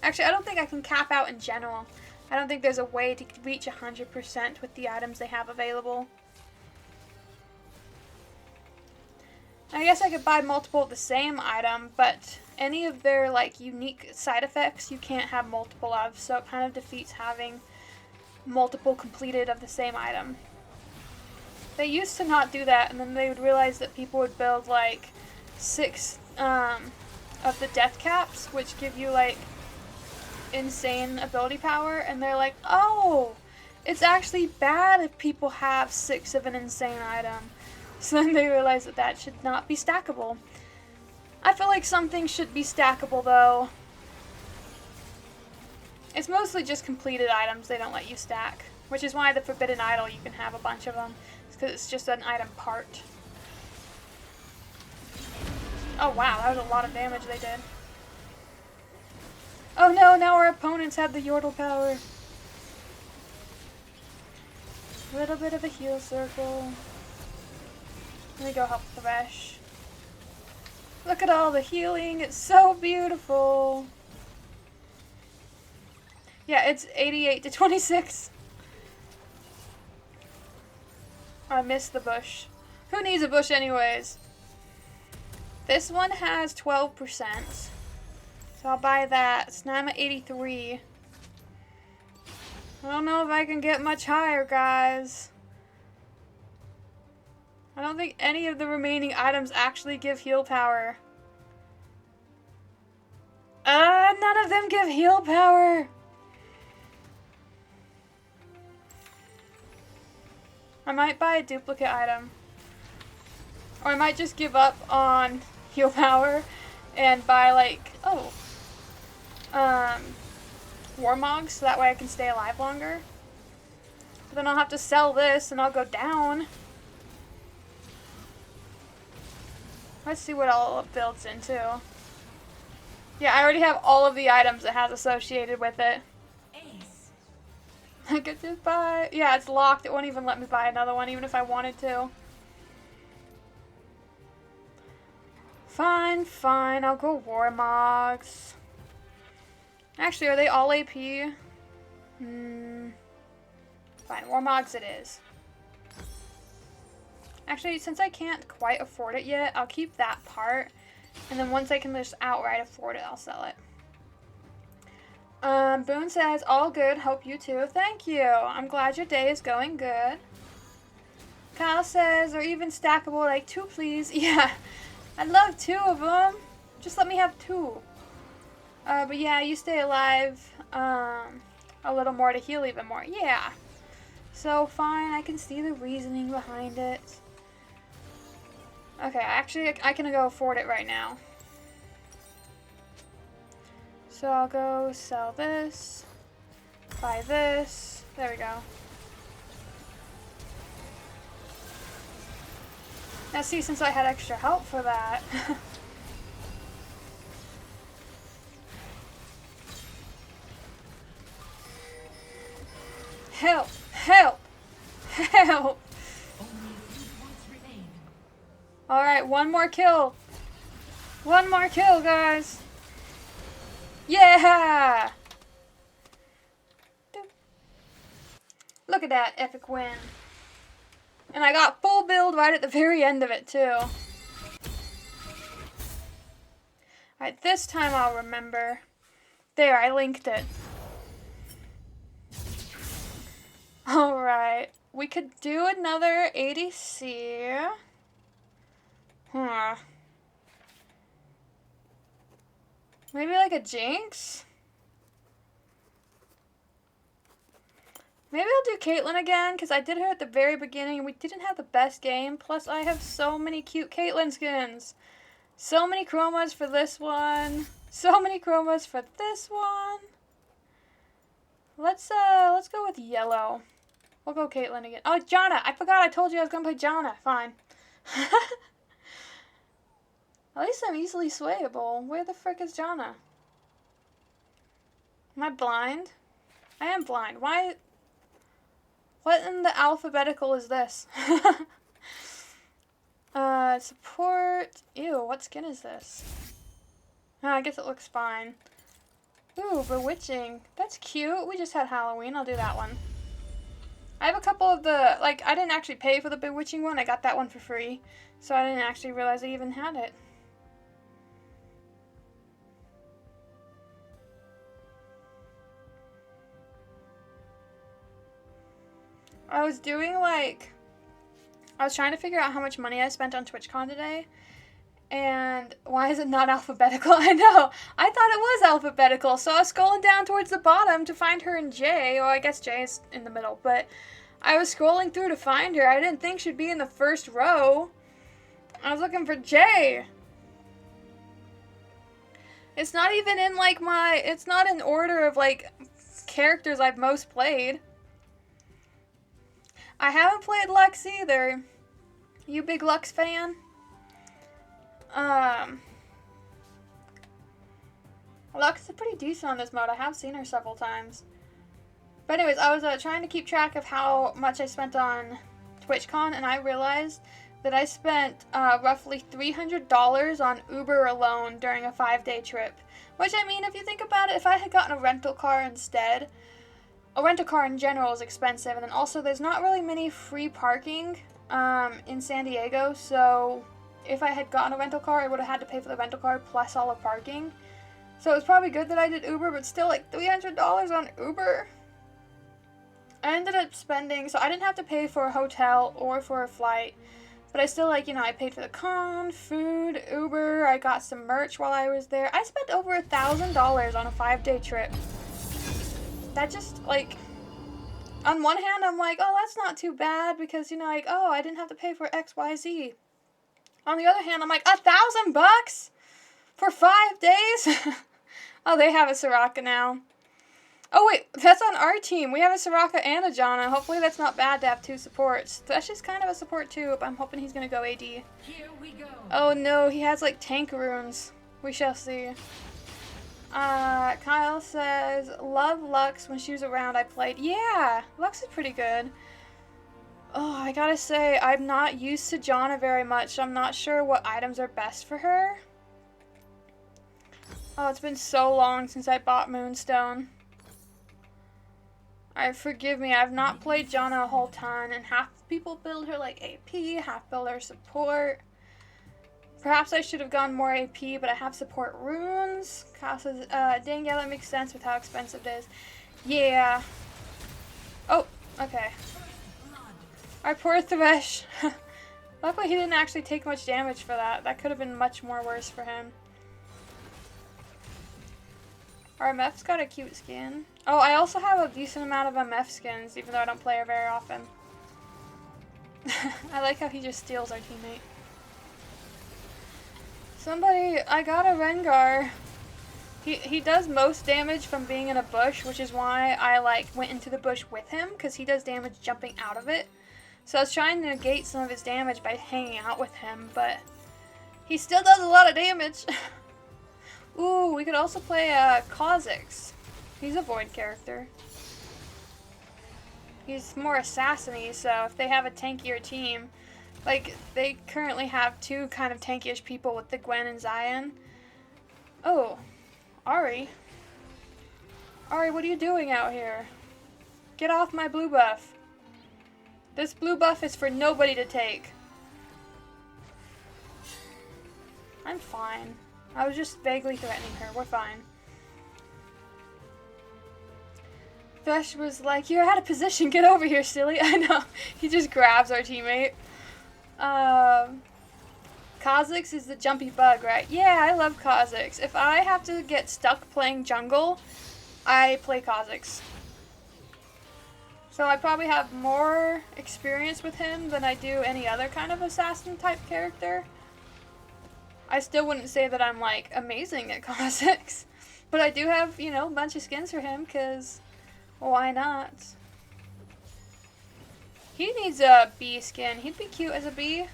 Actually, I don't think I can cap out in general. I don't think there's a way to reach 100% with the items they have available. I guess I could buy multiple of the same item, but any of their like unique side effects you can't have multiple of, so it kind of defeats having multiple completed of the same item. They used to not do that, and then they would realize that people would build like 6 of the death caps, which give you like insane ability power, and they're like, oh, it's actually bad if people have 6 of an insane item. So then they realize that that should not be stackable. I feel like some things should be stackable though. It's mostly just completed items they don't let you stack, which is why the Forbidden Idol you can have a bunch of them. It's because it's just an item part. Oh wow, that was a lot of damage they did. Oh no, now our opponents have the Yordle power. A little bit of a heal circle. Let me go help Thresh. Look at all the healing, it's so beautiful. Yeah, it's 88 to 26. I missed the bush. Who needs a bush anyways? This one has 12%. So I'll buy that. So now I'm at 83. I don't know if I can get much higher, guys. I don't think any of the remaining items actually give heal power. None of them give heal power. I might buy a duplicate item. Or I might just give up on heal power and buy like, Warmogs, so that way I can stay alive longer. But then I'll have to sell this and I'll go down. Let's see what all it builds into. Yeah, I already have all of the items it has associated with it. Ace. I could just buy... Yeah, it's locked. It won't even let me buy another one, even if I wanted to. Fine, fine. I'll go Warmogs. Actually, are they all AP? Fine, Warmogs it is. Actually, since I can't quite afford it yet, I'll keep that part. And then once I can just outright afford it, I'll sell it. Boone says, all good. Hope you too. Thank you. I'm glad your day is going good. Kyle says, or even stackable, like 2 please. Yeah, I'd love 2 of them. Just let me have 2. But yeah, you stay alive a little more to heal even more. Yeah. So fine, I can see the reasoning behind it. Okay, actually, I can go afford it right now. So I'll go sell this, buy this. There we go. Now see, since I had extra help for that. Help! Help! Help! Alright, one more kill. One more kill, guys. Yeah! Look at that epic win. And I got full build right at the very end of it, too. Alright, this time I'll remember. There, I linked it. Alright, we could do another ADC. Maybe like a Jinx? Maybe I'll do Caitlyn again, because I did her at the very beginning and we didn't have the best game. Plus, I have so many cute Caitlyn skins. So many chromas for this one. So many chromas for this one. Let's go with yellow. We'll go Caitlyn again. Oh, Janna! I forgot I told you I was gonna play Janna. Fine. At least I'm easily swayable. Where the frick is Janna? Am I blind? I am blind. Why? What in the alphabetical is this? Support. Ew, what skin is this? Oh, I guess it looks fine. Ooh, bewitching. That's cute. We just had Halloween. I'll do that one. I have a couple of the, like, I didn't actually pay for the bewitching one. I got that one for free. So I didn't actually realize I even had it. I was doing, like, I was trying to figure out how much money I spent on TwitchCon today. And why is it not alphabetical? I know. I thought it was alphabetical. So I was scrolling down towards the bottom to find her in J. Well, I guess J is in the middle. But I was scrolling through to find her. I didn't think she'd be in the first row. I was looking for J. It's not even in, like, my... It's not in order of, like, characters I've most played. I haven't played Lux either. You big Lux fan? Lux is pretty decent on this mode. I have seen her several times. But anyways, I was trying to keep track of how much I spent on TwitchCon, and I realized that I spent roughly $300 on Uber alone during a 5-day trip. Which, I mean, if you think about it, if I had gotten a rental car instead, a rental car in general is expensive, and then also there's not really many free parking in San Diego, so if I had gotten a rental car, I would have had to pay for the rental car plus all the parking. So it was probably good that I did Uber, but still, like, $300 on Uber. I ended up spending, so I didn't have to pay for a hotel or for a flight, but I still, like, you know, I paid for the con, food, Uber, I got some merch while I was there. I spent over $1,000 on a 5-day trip. That just, like, on one hand, I'm like, oh, that's not too bad, because, you know, like, oh, I didn't have to pay for XYZ. On the other hand, I'm like, $1,000 for 5 days? Oh, they have a Soraka now. Oh, wait, that's on our team. We have a Soraka and a Janna. Hopefully that's not bad to have 2 supports. That's just kind of a support too, but I'm hoping he's going to go AD. Here we go. Oh, no, he has, like, tank runes. We shall see. Kyle says, love Lux. When she was around, I played. Yeah, Lux is pretty good. Oh, I gotta say, I'm not used to Janna very much, so I'm not sure what items are best for her. Oh, it's been so long since I bought Moonstone. Forgive me, I've not played Janna a whole ton, and half people build her like AP, half build her support. Perhaps I should have gone more AP, but I have support runes. Kyle says, dang, yeah, that makes sense with how expensive it is. Yeah. Oh, okay. Our poor Thresh. Luckily, he didn't actually take much damage for that. That could have been much more worse for him. Our MF's got a cute skin. Oh, I also have a decent amount of MF skins, even though I don't play her very often. I like how he just steals our teammate. I got a Rengar. He does most damage from being in a bush, which is why I, like, went into the bush with him, because he does damage jumping out of it. So I was trying to negate some of his damage by hanging out with him, but he still does a lot of damage. Ooh, we could also play Kha'Zix. He's a void character. He's more assassin-y, so if they have a tankier team, like, they currently have 2 kind of tankish people with the Gwen and Zion. Oh, Ari. Ari, what are you doing out here? Get off my blue buff. This blue buff is for nobody to take. I'm fine. I was just vaguely threatening her. We're fine. Thresh was like, you're out of position. Get over here, silly. I know. He just grabs our teammate. Kha'Zix is the jumpy bug, right? Yeah, I love Kha'Zix. If I have to get stuck playing jungle, I play Kha'Zix. So I probably have more experience with him than I do any other kind of assassin type character. I still wouldn't say that I'm, like, amazing at KallaClips. But I do have, you know, a bunch of skins for him, because why not? He needs a bee skin. He'd be cute as a bee.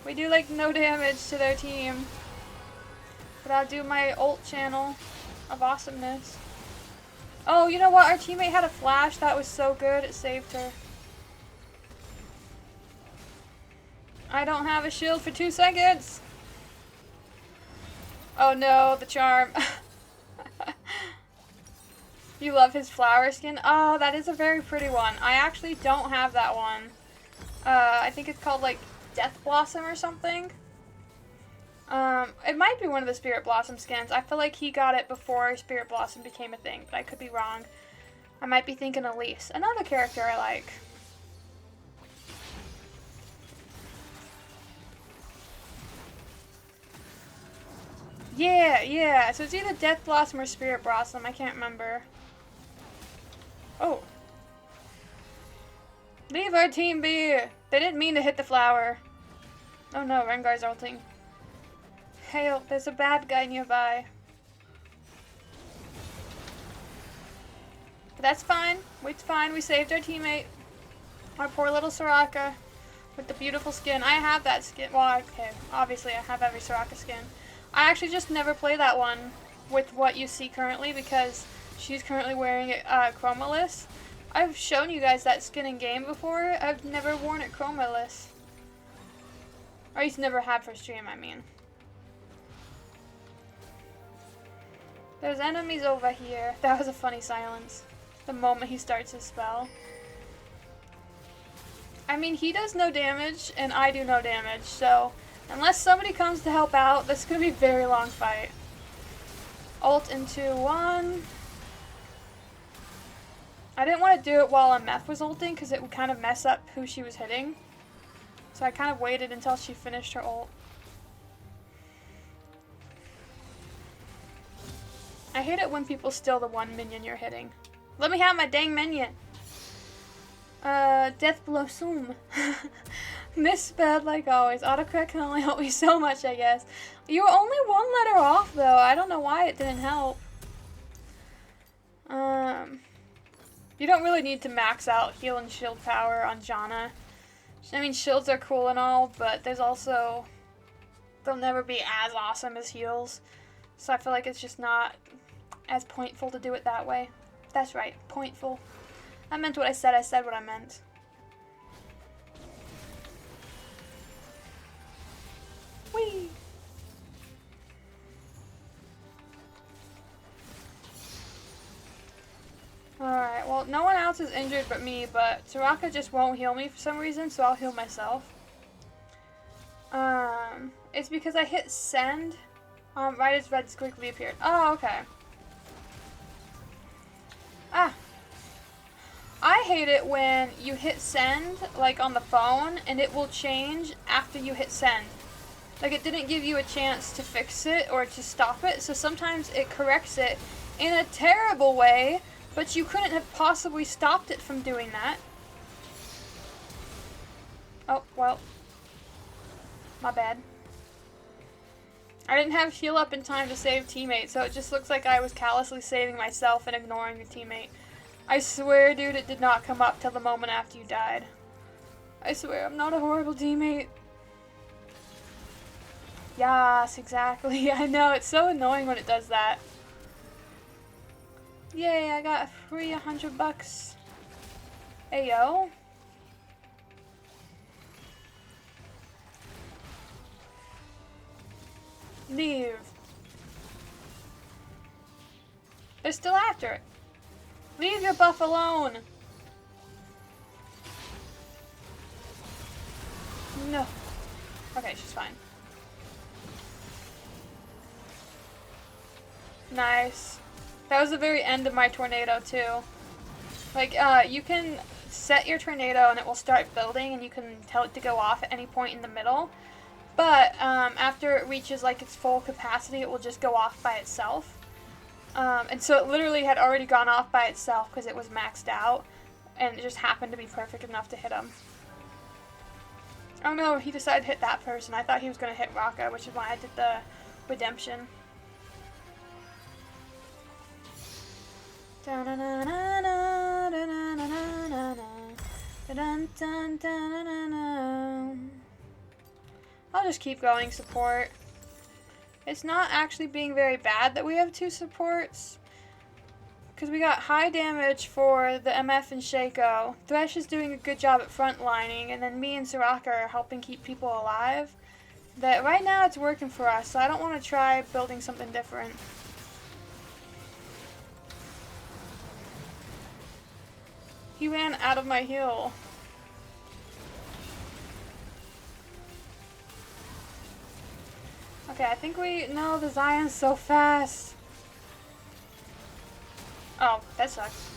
We do, like, no damage to their team. But I'll do my ult channel of awesomeness. Oh, you know what? Our teammate had a flash. That was so good. It saved her. I don't have a shield for 2 seconds. Oh no, the charm. You love his flower skin? Oh, that is a very pretty one. I actually don't have that one. I think it's called, like, Death Blossom or something. It might be one of the Spirit Blossom skins. I feel like he got it before Spirit Blossom became a thing, but I could be wrong. I might be thinking Elise, another character I like. Yeah, so it's either Death Blossom or Spirit Blossom, I can't remember. Oh. Leave our team be! They didn't mean to hit the flower. Oh no, Rengar's ulting. Hail, there's a bad guy nearby. But that's fine. It's fine. We saved our teammate. Our poor little Soraka. With the beautiful skin. I have that skin. Well, okay. Obviously, I have every Soraka skin. I actually just never play that one with what you see currently because she's currently wearing it chromaless. I've shown you guys that skin in game before. I've never worn it chromaless. Or I used to never have for stream, I mean. There's enemies over here. That was a funny silence. The moment he starts his spell. I mean, he does no damage, and I do no damage, so unless somebody comes to help out, this is going to be a very long fight. Ult into 1. I didn't want to do it while MF was ulting, because it would kind of mess up who she was hitting. So I kind of waited until she finished her ult. I hate it when people steal the one minion you're hitting. Let me have my dang minion! Death Blossom. Misspelled like always. Autocorrect can only help me so much, I guess. You were only 1 letter off, though. I don't know why it didn't help. You don't really need to max out heal and shield power on Janna. I mean, shields are cool and all, but there's also... they'll never be as awesome as heals. So I feel like it's just not as pointful to do it that way. That's right, pointful. I meant what I said what I meant. Whee! Alright, well, no one else is injured but me, but Soraka just won't heal me for some reason, so I'll heal myself. It's because I hit send, right as red squiggly appeared. Oh, okay. Ah. I hate it when you hit send, like on the phone, and it will change after you hit send. Like it didn't give you a chance to fix it or to stop it, so sometimes it corrects it in a terrible way, but you couldn't have possibly stopped it from doing that. Oh, well. My bad. I didn't have heal up in time to save teammate, so it just looks like I was callously saving myself and ignoring the teammate. I swear, dude, it did not come up till the moment after you died. I swear, I'm not a horrible teammate. Yes, exactly. I know, it's so annoying when it does that. Yay, I got a free $100. Ayo. Leave. They're still after it. Leave your buff alone. No. Okay, she's fine. Nice. That was the very end of my tornado too. Like, you can set your tornado and it will start building and you can tell it to go off at any point in the middle. But after it reaches like its full capacity, it will just go off by itself. And so it literally had already gone off by itself because it was maxed out. and it just happened to be perfect enough to hit him. Oh no, he decided to hit that person. I thought he was going to hit Raka, which is why I did the redemption. I'll just keep going support. It's not actually being very bad that we have 2 supports, because we got high damage for the MF and Shaco. Thresh is doing a good job at frontlining, and then me and Soraka are helping keep people alive. That right now it's working for us, so I don't want to try building something different. He ran out of my heal. Okay, I think no, the Zion's so fast. Oh, that sucks.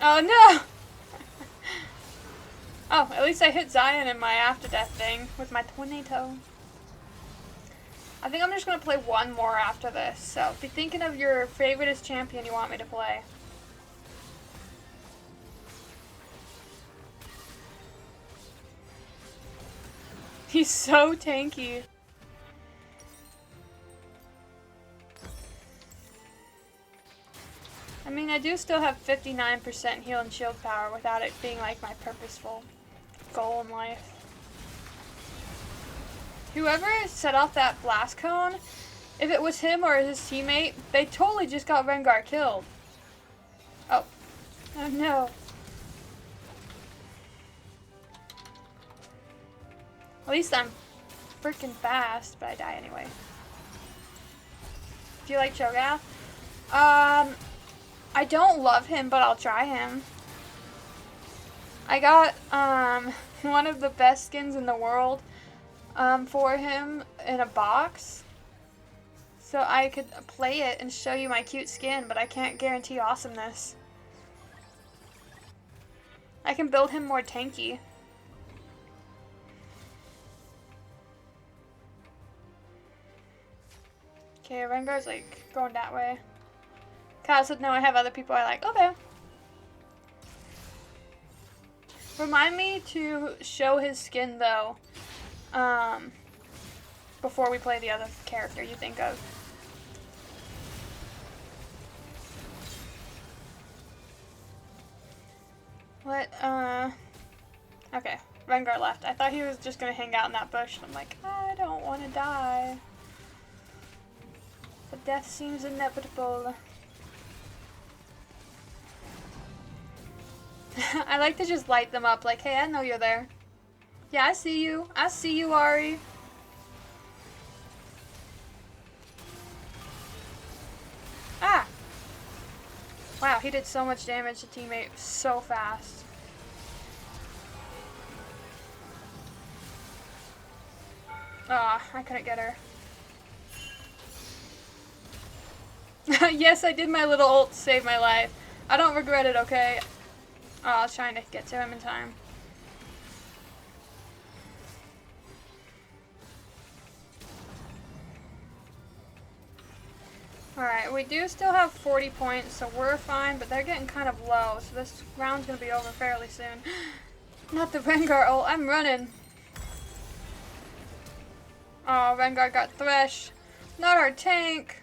Oh no! Oh, at least I hit Zion in my after death thing with my tornado. I think I'm just going to play one more after this, so be thinking of your favoriteest champion you want me to play. He's so tanky. I mean, I do still have 59% heal and shield power without it being like my purposeful goal in life. Whoever set off that blast cone, if it was him or his teammate, they totally just got Rengar killed. Oh. Oh no. At least I'm freaking fast, but I die anyway. Do you like Cho'Gath? I don't love him, but I'll try him. I got one of the best skins in the world for him in a box, so I could play it and show you my cute skin, but I can't guarantee awesomeness. I can build him more tanky. Okay, Rengar's like going that way. Kyle said no, I have other people I like. Okay. Remind me to show his skin though, before we play the other character you think of. What, okay, Rengar left. I thought he was just gonna hang out in that bush. I'm like, I don't want to die. But death seems inevitable. I like to just light them up like, hey, I know you're there. Yeah, I see you. I see you, Ari. Ah! Wow, he did so much damage to teammate so fast. Ah, I couldn't get her. Yes, I did my little ult to save my life. I don't regret it, okay? Oh, I was trying to get to him in time. Alright, we do still have 40 points, so we're fine, but they're getting kind of low, so this round's gonna be over fairly soon. Not the Rengar ult, I'm running. Oh, Rengar got Thresh. Not our tank.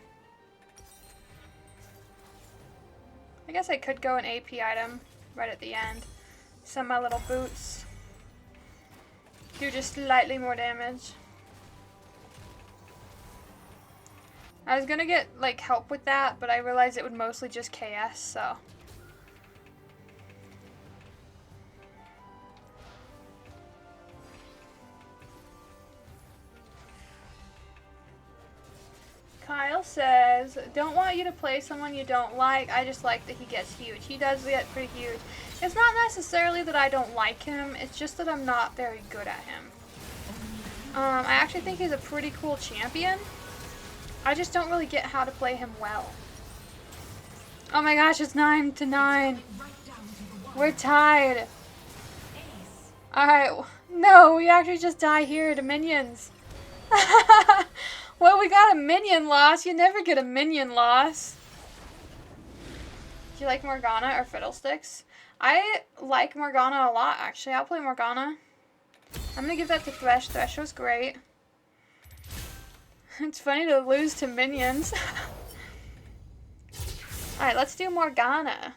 I guess I could go an AP item right at the end. Send my little boots. Do just slightly more damage. I was gonna get like help with that, but I realized it would mostly just KS, so. Kyle says, don't want you to play someone you don't like, I just like that he gets huge. He does get pretty huge. It's not necessarily that I don't like him, it's just that I'm not very good at him. I actually think he's a pretty cool champion. I just don't really get how to play him well. Oh my gosh, it's 9-9. We're tied. Alright, No, we actually just die here to minions. Well, we got a minion loss. You never get a minion loss. Do you like Morgana or Fiddlesticks? I like Morgana a lot, actually. I'll play Morgana. I'm gonna give that to Thresh. Thresh was great. It's funny to lose to minions. Alright, let's do Morgana.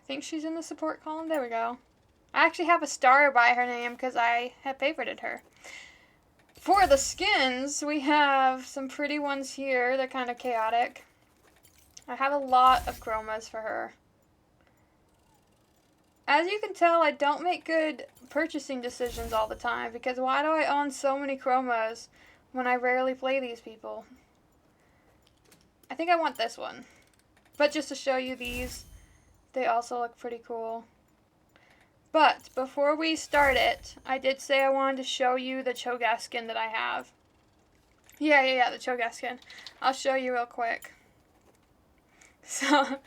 I think she's in the support column. There we go. I actually have a star by her name because I have favorited her. For the skins, we have some pretty ones here. They're kind of chaotic. I have a lot of chromas for her. As you can tell, I don't make good purchasing decisions all the time because why do I own so many chromas when I rarely play these people? I think I want this one. But just to show you these, they also look pretty cool. But before we start it, I did say I wanted to show you the Cho'Gath skin that I have. Yeah, the Cho'Gath skin. I'll show you real quick. So,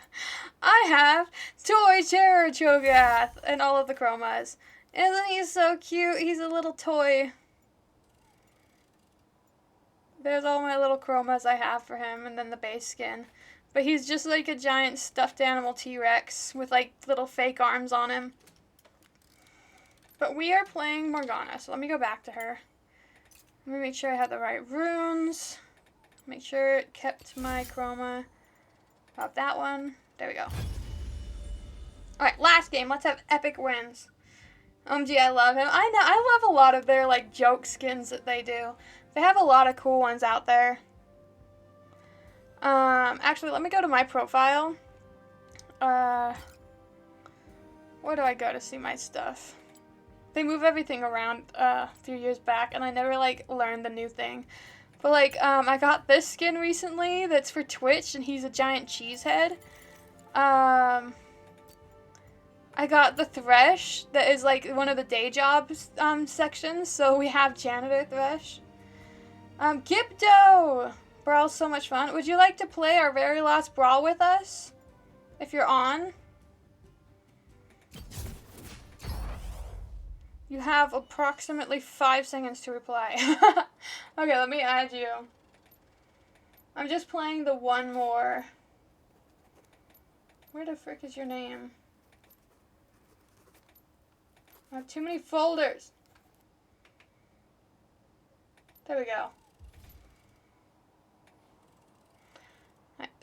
I have Toy Terror Cho'Gath and all of the chromas. Isn't he so cute? He's a little toy. There's all my little chromas I have for him, and then the base skin. But he's just like a giant stuffed animal T-Rex with like little fake arms on him. But we are playing Morgana, so let me go back to her. Let me make sure I have the right runes. Make sure it kept my chroma. About that one. There we go. Alright, last game. Let's have epic wins. OMG, I love him. I know, I love a lot of their like joke skins that they do. They have a lot of cool ones out there. Actually, let me go to my profile. Where do I go to see my stuff? They move everything around a few years back, and I never like learned the new thing. But like, I got this skin recently that's for Twitch, and he's a giant cheese head. I got the Thresh that is like one of the day jobs sections, so we have Janitor Thresh. Gipto! Brawl's so much fun. Would you like to play our very last Brawl with us? If you're on? You have approximately 5 seconds to reply. Okay, let me add you. I'm just playing the one more. Where the frick is your name? I have too many folders. There we go.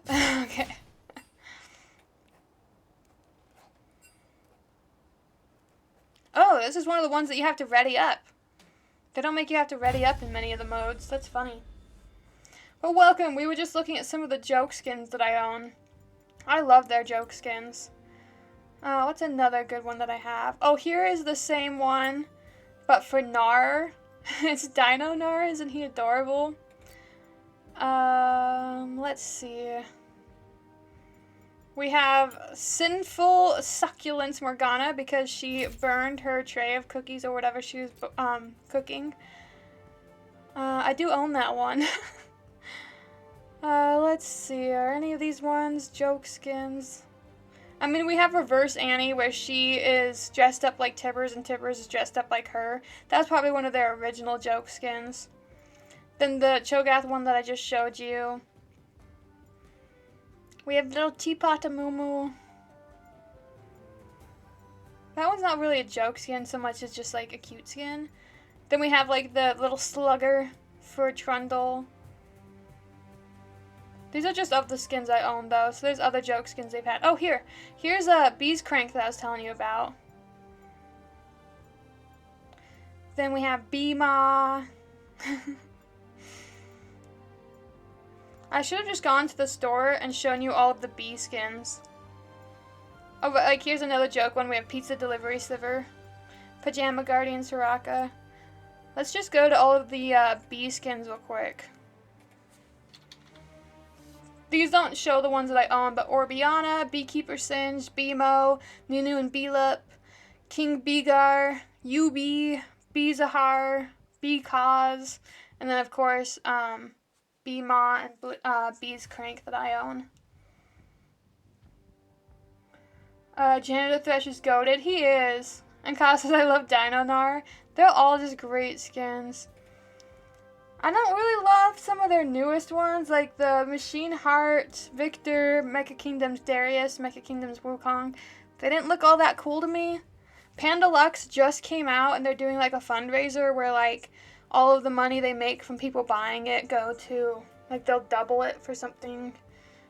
Okay. Oh, this is one of the ones that you have to ready up. They don't make you have to ready up in many of the modes. That's funny. But welcome. We were just looking at some of the joke skins that I own. I love their joke skins. What's another good one that I have? Oh, here is the same one, but for Gnar. It's Dino Gnar. Isn't he adorable? Let's see. We have Sinful Succulence Morgana because she burned her tray of cookies or whatever she was cooking. I do own that one. Let's see. Are any of these ones joke skins? I mean, we have Reverse Annie where she is dressed up like Tibbers and Tibbers is dressed up like her. That's probably one of their original joke skins. Then the Cho'Gath one that I just showed you. We have little Teapot Amumu. That one's not really a joke skin so much as just like a cute skin. Then we have like the little slugger for Trundle. These are just of the skins I own though, so there's other joke skins they've had. Oh, here's a Bee's Crank that I was telling you about. Then we have Beema. I should have just gone to the store and shown you all of the bee skins. Oh, but like here's another joke one. We have Pizza Delivery Sliver, Pajama Guardian Soraka. Let's just go to all of the bee skins real quick. These don't show the ones that I own, but Orbiana, Beekeeper Singe, Beemo, Nunu and Beelup, King Beegar, Yubi, Beezahar, Beekaz, and then of course, Beema and Bee's Crank that I own. Janitor Thresh is goated. He is. And Kyle says, I love Dino Gnar. They're all just great skins. I don't really love some of their newest ones, like the Machine Heart, Victor, Mecha Kingdoms Darius, Mecha Kingdoms Wukong. They didn't look all that cool to me. Panda Lux just came out, and they're doing like a fundraiser where like all of the money they make from people buying it go to, like they'll double it for something,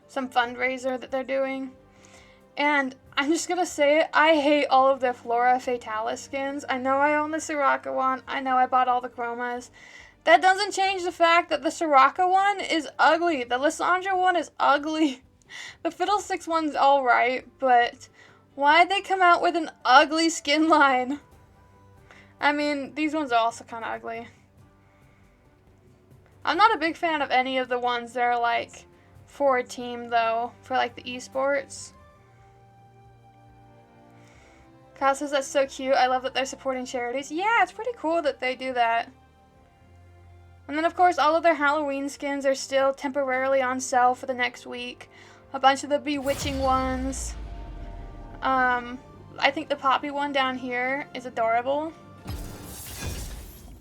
some fundraiser that they're doing. And I'm just gonna say it, I hate all of the Flora Fatalis skins. I know I own the Soraka one, I know I bought all the chromas. That doesn't change the fact that the Soraka one is ugly. The Lissandra one is ugly. The Fiddlesticks one's alright, but why'd they come out with an ugly skin line? I mean, these ones are also kind of ugly. I'm not a big fan of any of the ones that are like for a team though, for like the esports. Kyle says that's so cute. I love that they're supporting charities. Yeah, it's pretty cool that they do that. And then, of course, all of their Halloween skins are still temporarily on sale for the next week. A bunch of the Bewitching ones. I think the Poppy one down here is adorable.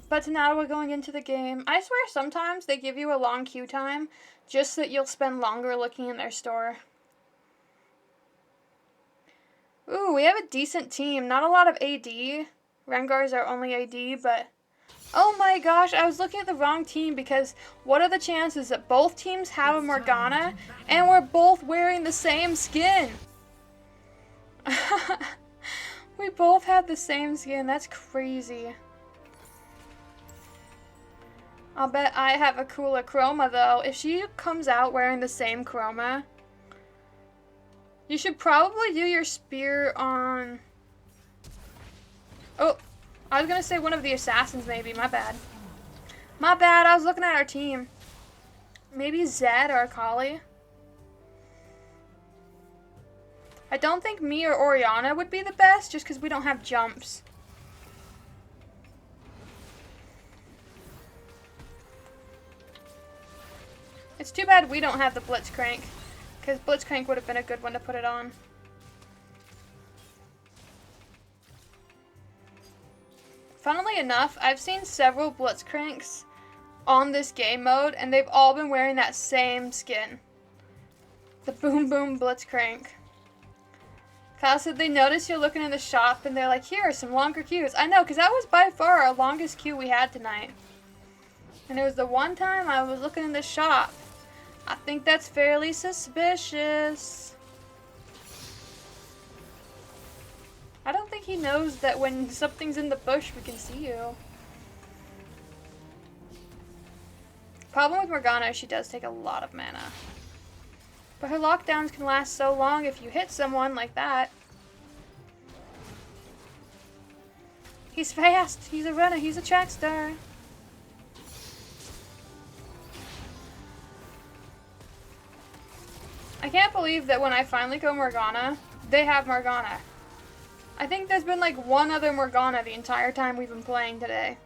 But now we're going into the game. I swear sometimes they give you a long queue time just so that you'll spend longer looking in their store. Ooh, we have a decent team. Not a lot of AD. Rengars are only AD, but... Oh my gosh, I was looking at the wrong team because what are the chances that both teams have a Morgana and we're both wearing the same skin? We both have the same skin. That's crazy. I'll bet I have a cooler chroma though. If she comes out wearing the same chroma, you should probably do your spear on... Oh, I was gonna say one of the assassins maybe, my bad. My bad, I was looking at our team. Maybe Zed or Akali. I don't think me or Orianna would be the best just because we don't have jumps. It's too bad we don't have the Blitzcrank, because Blitzcrank would have been a good one to put it on. Funnily enough, I've seen several Blitzcranks on this game mode, and they've all been wearing that same skin. The Boom Boom Blitzcrank. Kyle said they noticed you're looking in the shop, and they're like, here are some longer queues. I know, because that was by far our longest queue we had tonight. And it was the one time I was looking in the shop. I think that's fairly suspicious. I don't think he knows that when something's in the bush, we can see you. Problem with Morgana is she does take a lot of mana. But her lockdowns can last so long if you hit someone like that. He's fast. He's a runner. He's a track star. I can't believe that when I finally go Morgana, they have Morgana. I think there's been like one other Morgana the entire time we've been playing today.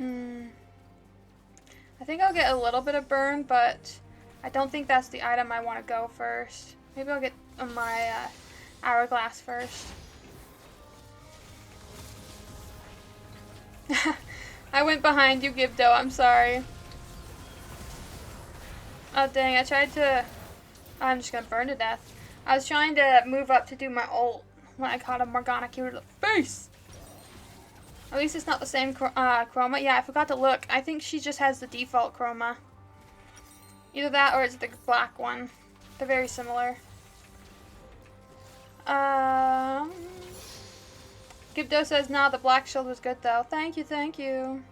I think I'll get a little bit of burn, but I don't think that's the item I want to go first. Maybe I'll get my hourglass first. I went behind you, Gibdo. I'm sorry. Oh dang, I tried to... I'm just gonna burn to death. I was trying to move up to do my ult when I caught a Morgana Q to the face. At least it's not the same chroma. Yeah, I forgot to look. I think she just has the default chroma. Either that or it's the black one. They're very similar. Gibdo says, nah, the black shield was good though. Thank you, thank you.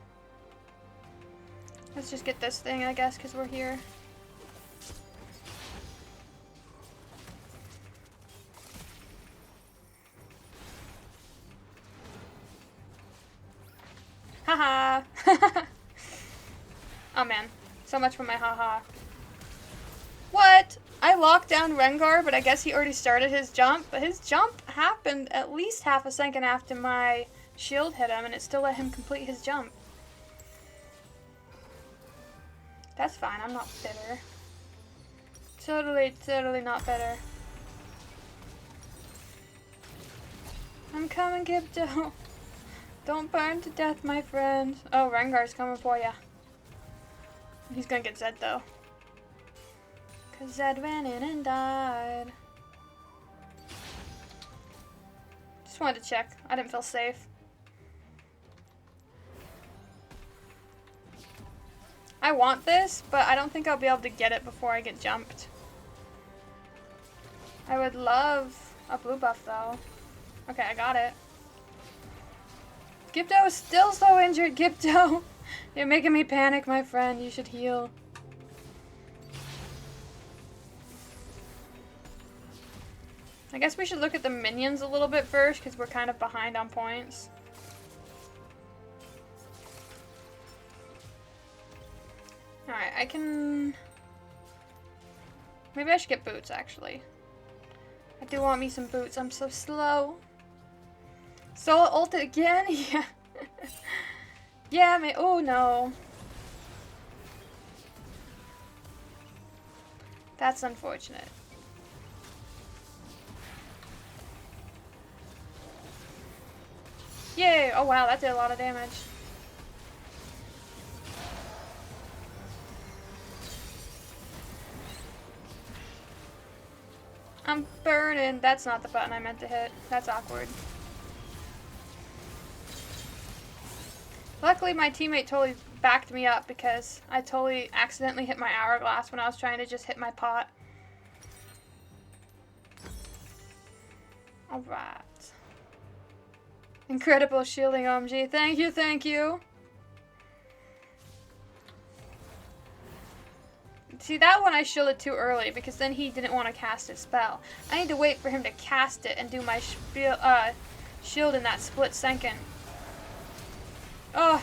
Let's just get this thing, I guess, because we're here. Haha. Oh man, so much for my haha. What? I locked down Rengar, but I guess he already started his jump. But his jump happened at least half a second after my shield hit him, and it still let him complete his jump. That's fine, I'm not bitter. Totally not bitter. I'm coming, Gibdo. Don't burn to death, my friend. Oh, Rengar's coming for ya. He's gonna get Zed, though. Cause Zed ran in and died. Just wanted to check. I didn't feel safe. I want this, but I don't think I'll be able to get it before I get jumped. I would love a blue buff, though. Okay, I got it. Gibdo is still so injured, Gibdo. You're making me panic, my friend. You should heal. I guess we should look at the minions a little bit first, because we're kind of behind on points. Alright, I can... Maybe I should get boots, actually. I do want me some boots. I'm so slow. Solo ulted again? Yeah. Yeah, man. Oh, no. That's unfortunate. Yay! Oh, wow. That did a lot of damage. I'm burning. That's not the button I meant to hit. That's awkward. Luckily, my teammate totally backed me up because I totally accidentally hit my hourglass when I was trying to just hit my pot. Alright. Incredible shielding, OMG. Thank you, thank you. See, that one I shielded too early because then he didn't want to cast his spell. I need to wait for him to cast it and do my shield in that split second. Oh,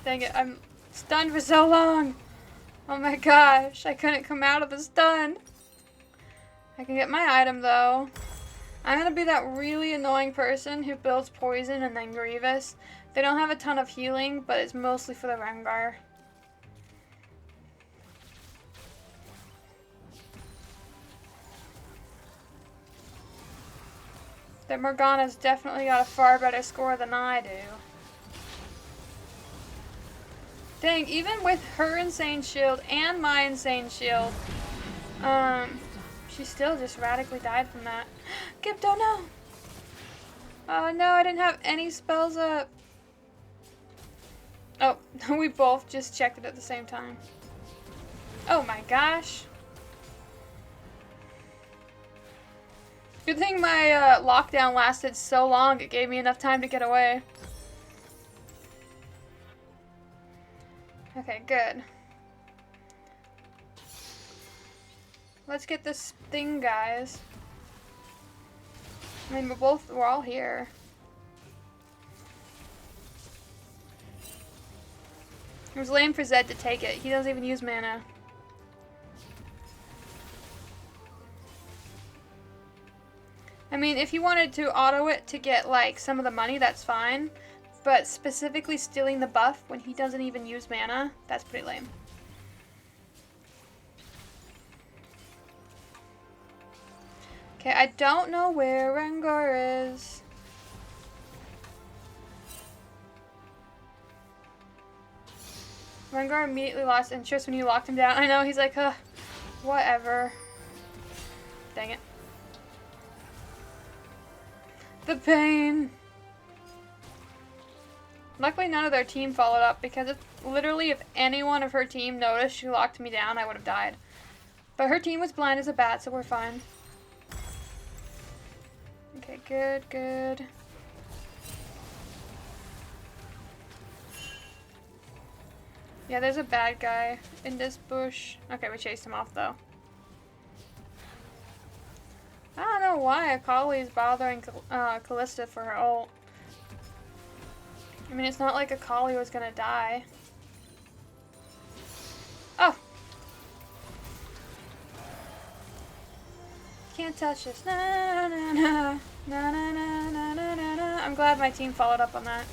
dang it, I'm stunned for so long. Oh my gosh, I couldn't come out of the stun. I can get my item though. I'm gonna be that really annoying person who builds poison and then Grievous. They don't have a ton of healing, but it's mostly for the Rengar. That Morgana's definitely got a far better score than I do. Dang, even with her insane shield and my insane shield, she still just radically died from that. Gibdo, no! Oh no, I didn't have any spells up. Oh, we both just checked it at the same time. Oh my gosh. Good thing my lockdown lasted so long, it gave me enough time to get away. Okay, good. Let's get this thing, guys. I mean, we're all here. It was lame for Zed to take it. He doesn't even use mana. I mean, if you wanted to auto it to get, like, some of the money, that's fine. But specifically stealing the buff when he doesn't even use mana, that's pretty lame. Okay, I don't know where Rengar is. Rengar immediately lost interest when you locked him down. I know, he's like, whatever. Dang it. The pain. Luckily, none of their team followed up because literally if anyone of her team noticed she locked me down, I would have died. But her team was blind as a bat, so we're fine. Okay, good, good. Yeah, there's a bad guy in this bush. Okay, we chased him off though. I don't know why Akali is bothering Callista for her ult. I mean, it's not like Akali was gonna die. Oh! Can't touch this. Na na na na na na na na na na. I'm glad my team followed up on that.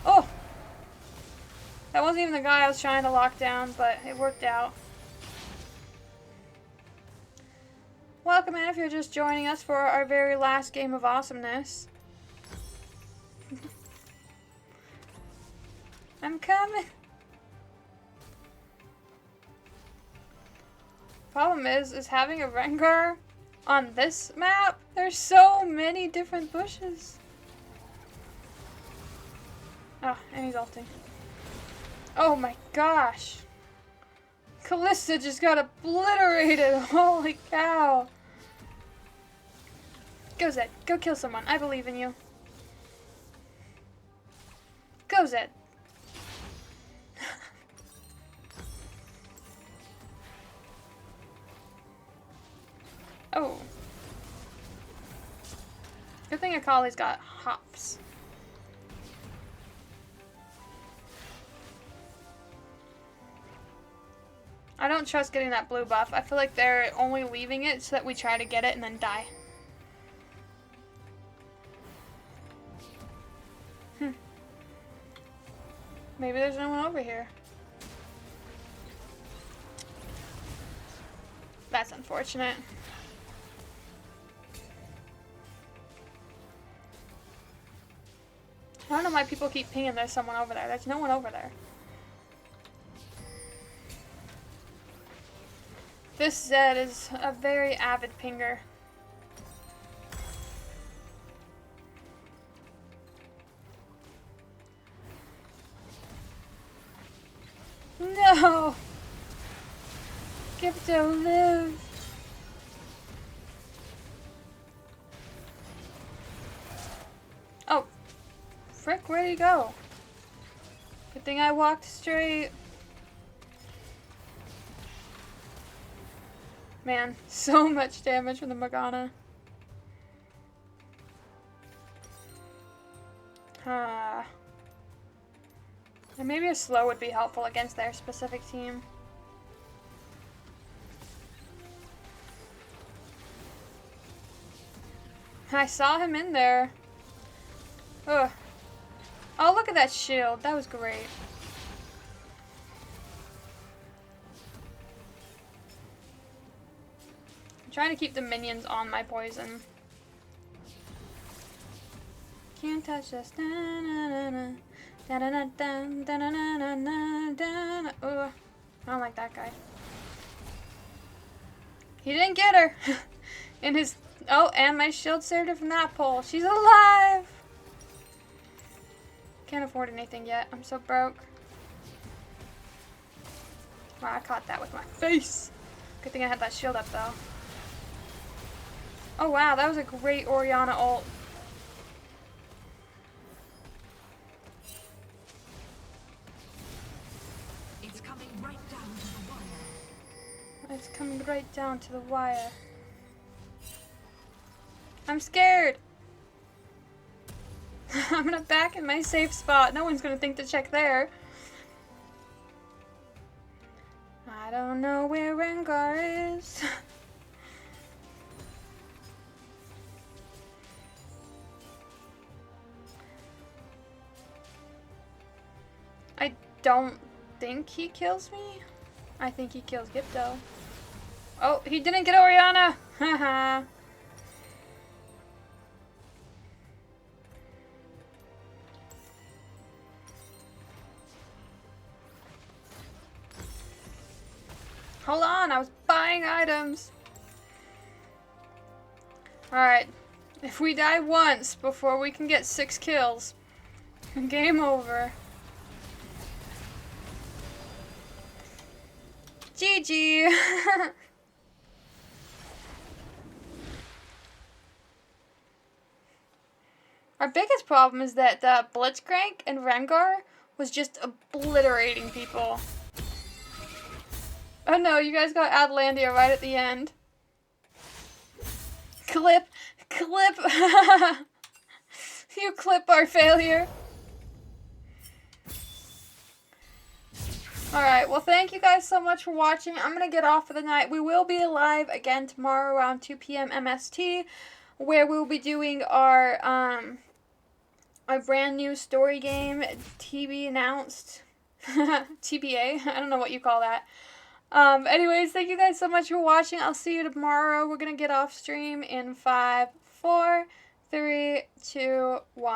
Oh! That wasn't even the guy I was trying to lock down, but it worked out. Welcome in if you're just joining us for our very last game of awesomeness. I'm coming. Problem is having a Rengar on this map, there's so many different bushes. Oh, and he's ulting. Oh my gosh. Kalista just got obliterated. Holy cow. Go Zed. Go kill someone. I believe in you. Go Zed. Oh. Good thing Akali's got hops. I don't trust getting that blue buff. I feel like they're only leaving it so that we try to get it and then die. Maybe there's no one over here. That's unfortunate. I don't know why people keep pinging there's someone over there. There's no one over there. This Zed is a very avid pinger. No! Gipto, live! Oh. Frick, where'd he go? Good thing I walked straight. Man, so much damage from the Morgana. And maybe a slow would be helpful against their specific team. I saw him in there. Ugh. Oh, look at that shield. That was great. I'm trying to keep the minions on my poison. Can't touch this. Ugh. I don't like that guy. He didn't get her. In his... Oh, and my shield saved her from that pole. She's alive! Can't afford anything yet. I'm so broke. Wow, I caught that with my face. Good thing I had that shield up, though. Oh, wow. That was a great Orianna ult. It's coming right down to the wire. It's coming right down to the wire. I'm scared. I'm gonna back in my safe spot. No one's gonna think to check there. I don't know where Rengar is. I don't think he kills me. I think he kills Gipto. Oh, he didn't get Orianna. Haha. Hold on, I was buying items. Alright, if we die once before we can get 6 kills, game over. GG! Our biggest problem is that Blitzcrank and Rengar was just obliterating people. Oh no, you guys got Atlantia right at the end. Clip! Clip! You clip our failure. Alright, well thank you guys so much for watching. I'm going to get off for the night. We will be live again tomorrow around 2 p.m. MST, where we'll be doing our brand new story game, TB announced. TBA? I don't know what you call that. Anyways, thank you guys so much for watching. I'll see you tomorrow. We're gonna get off stream in 5, 4, 3, 2, 1.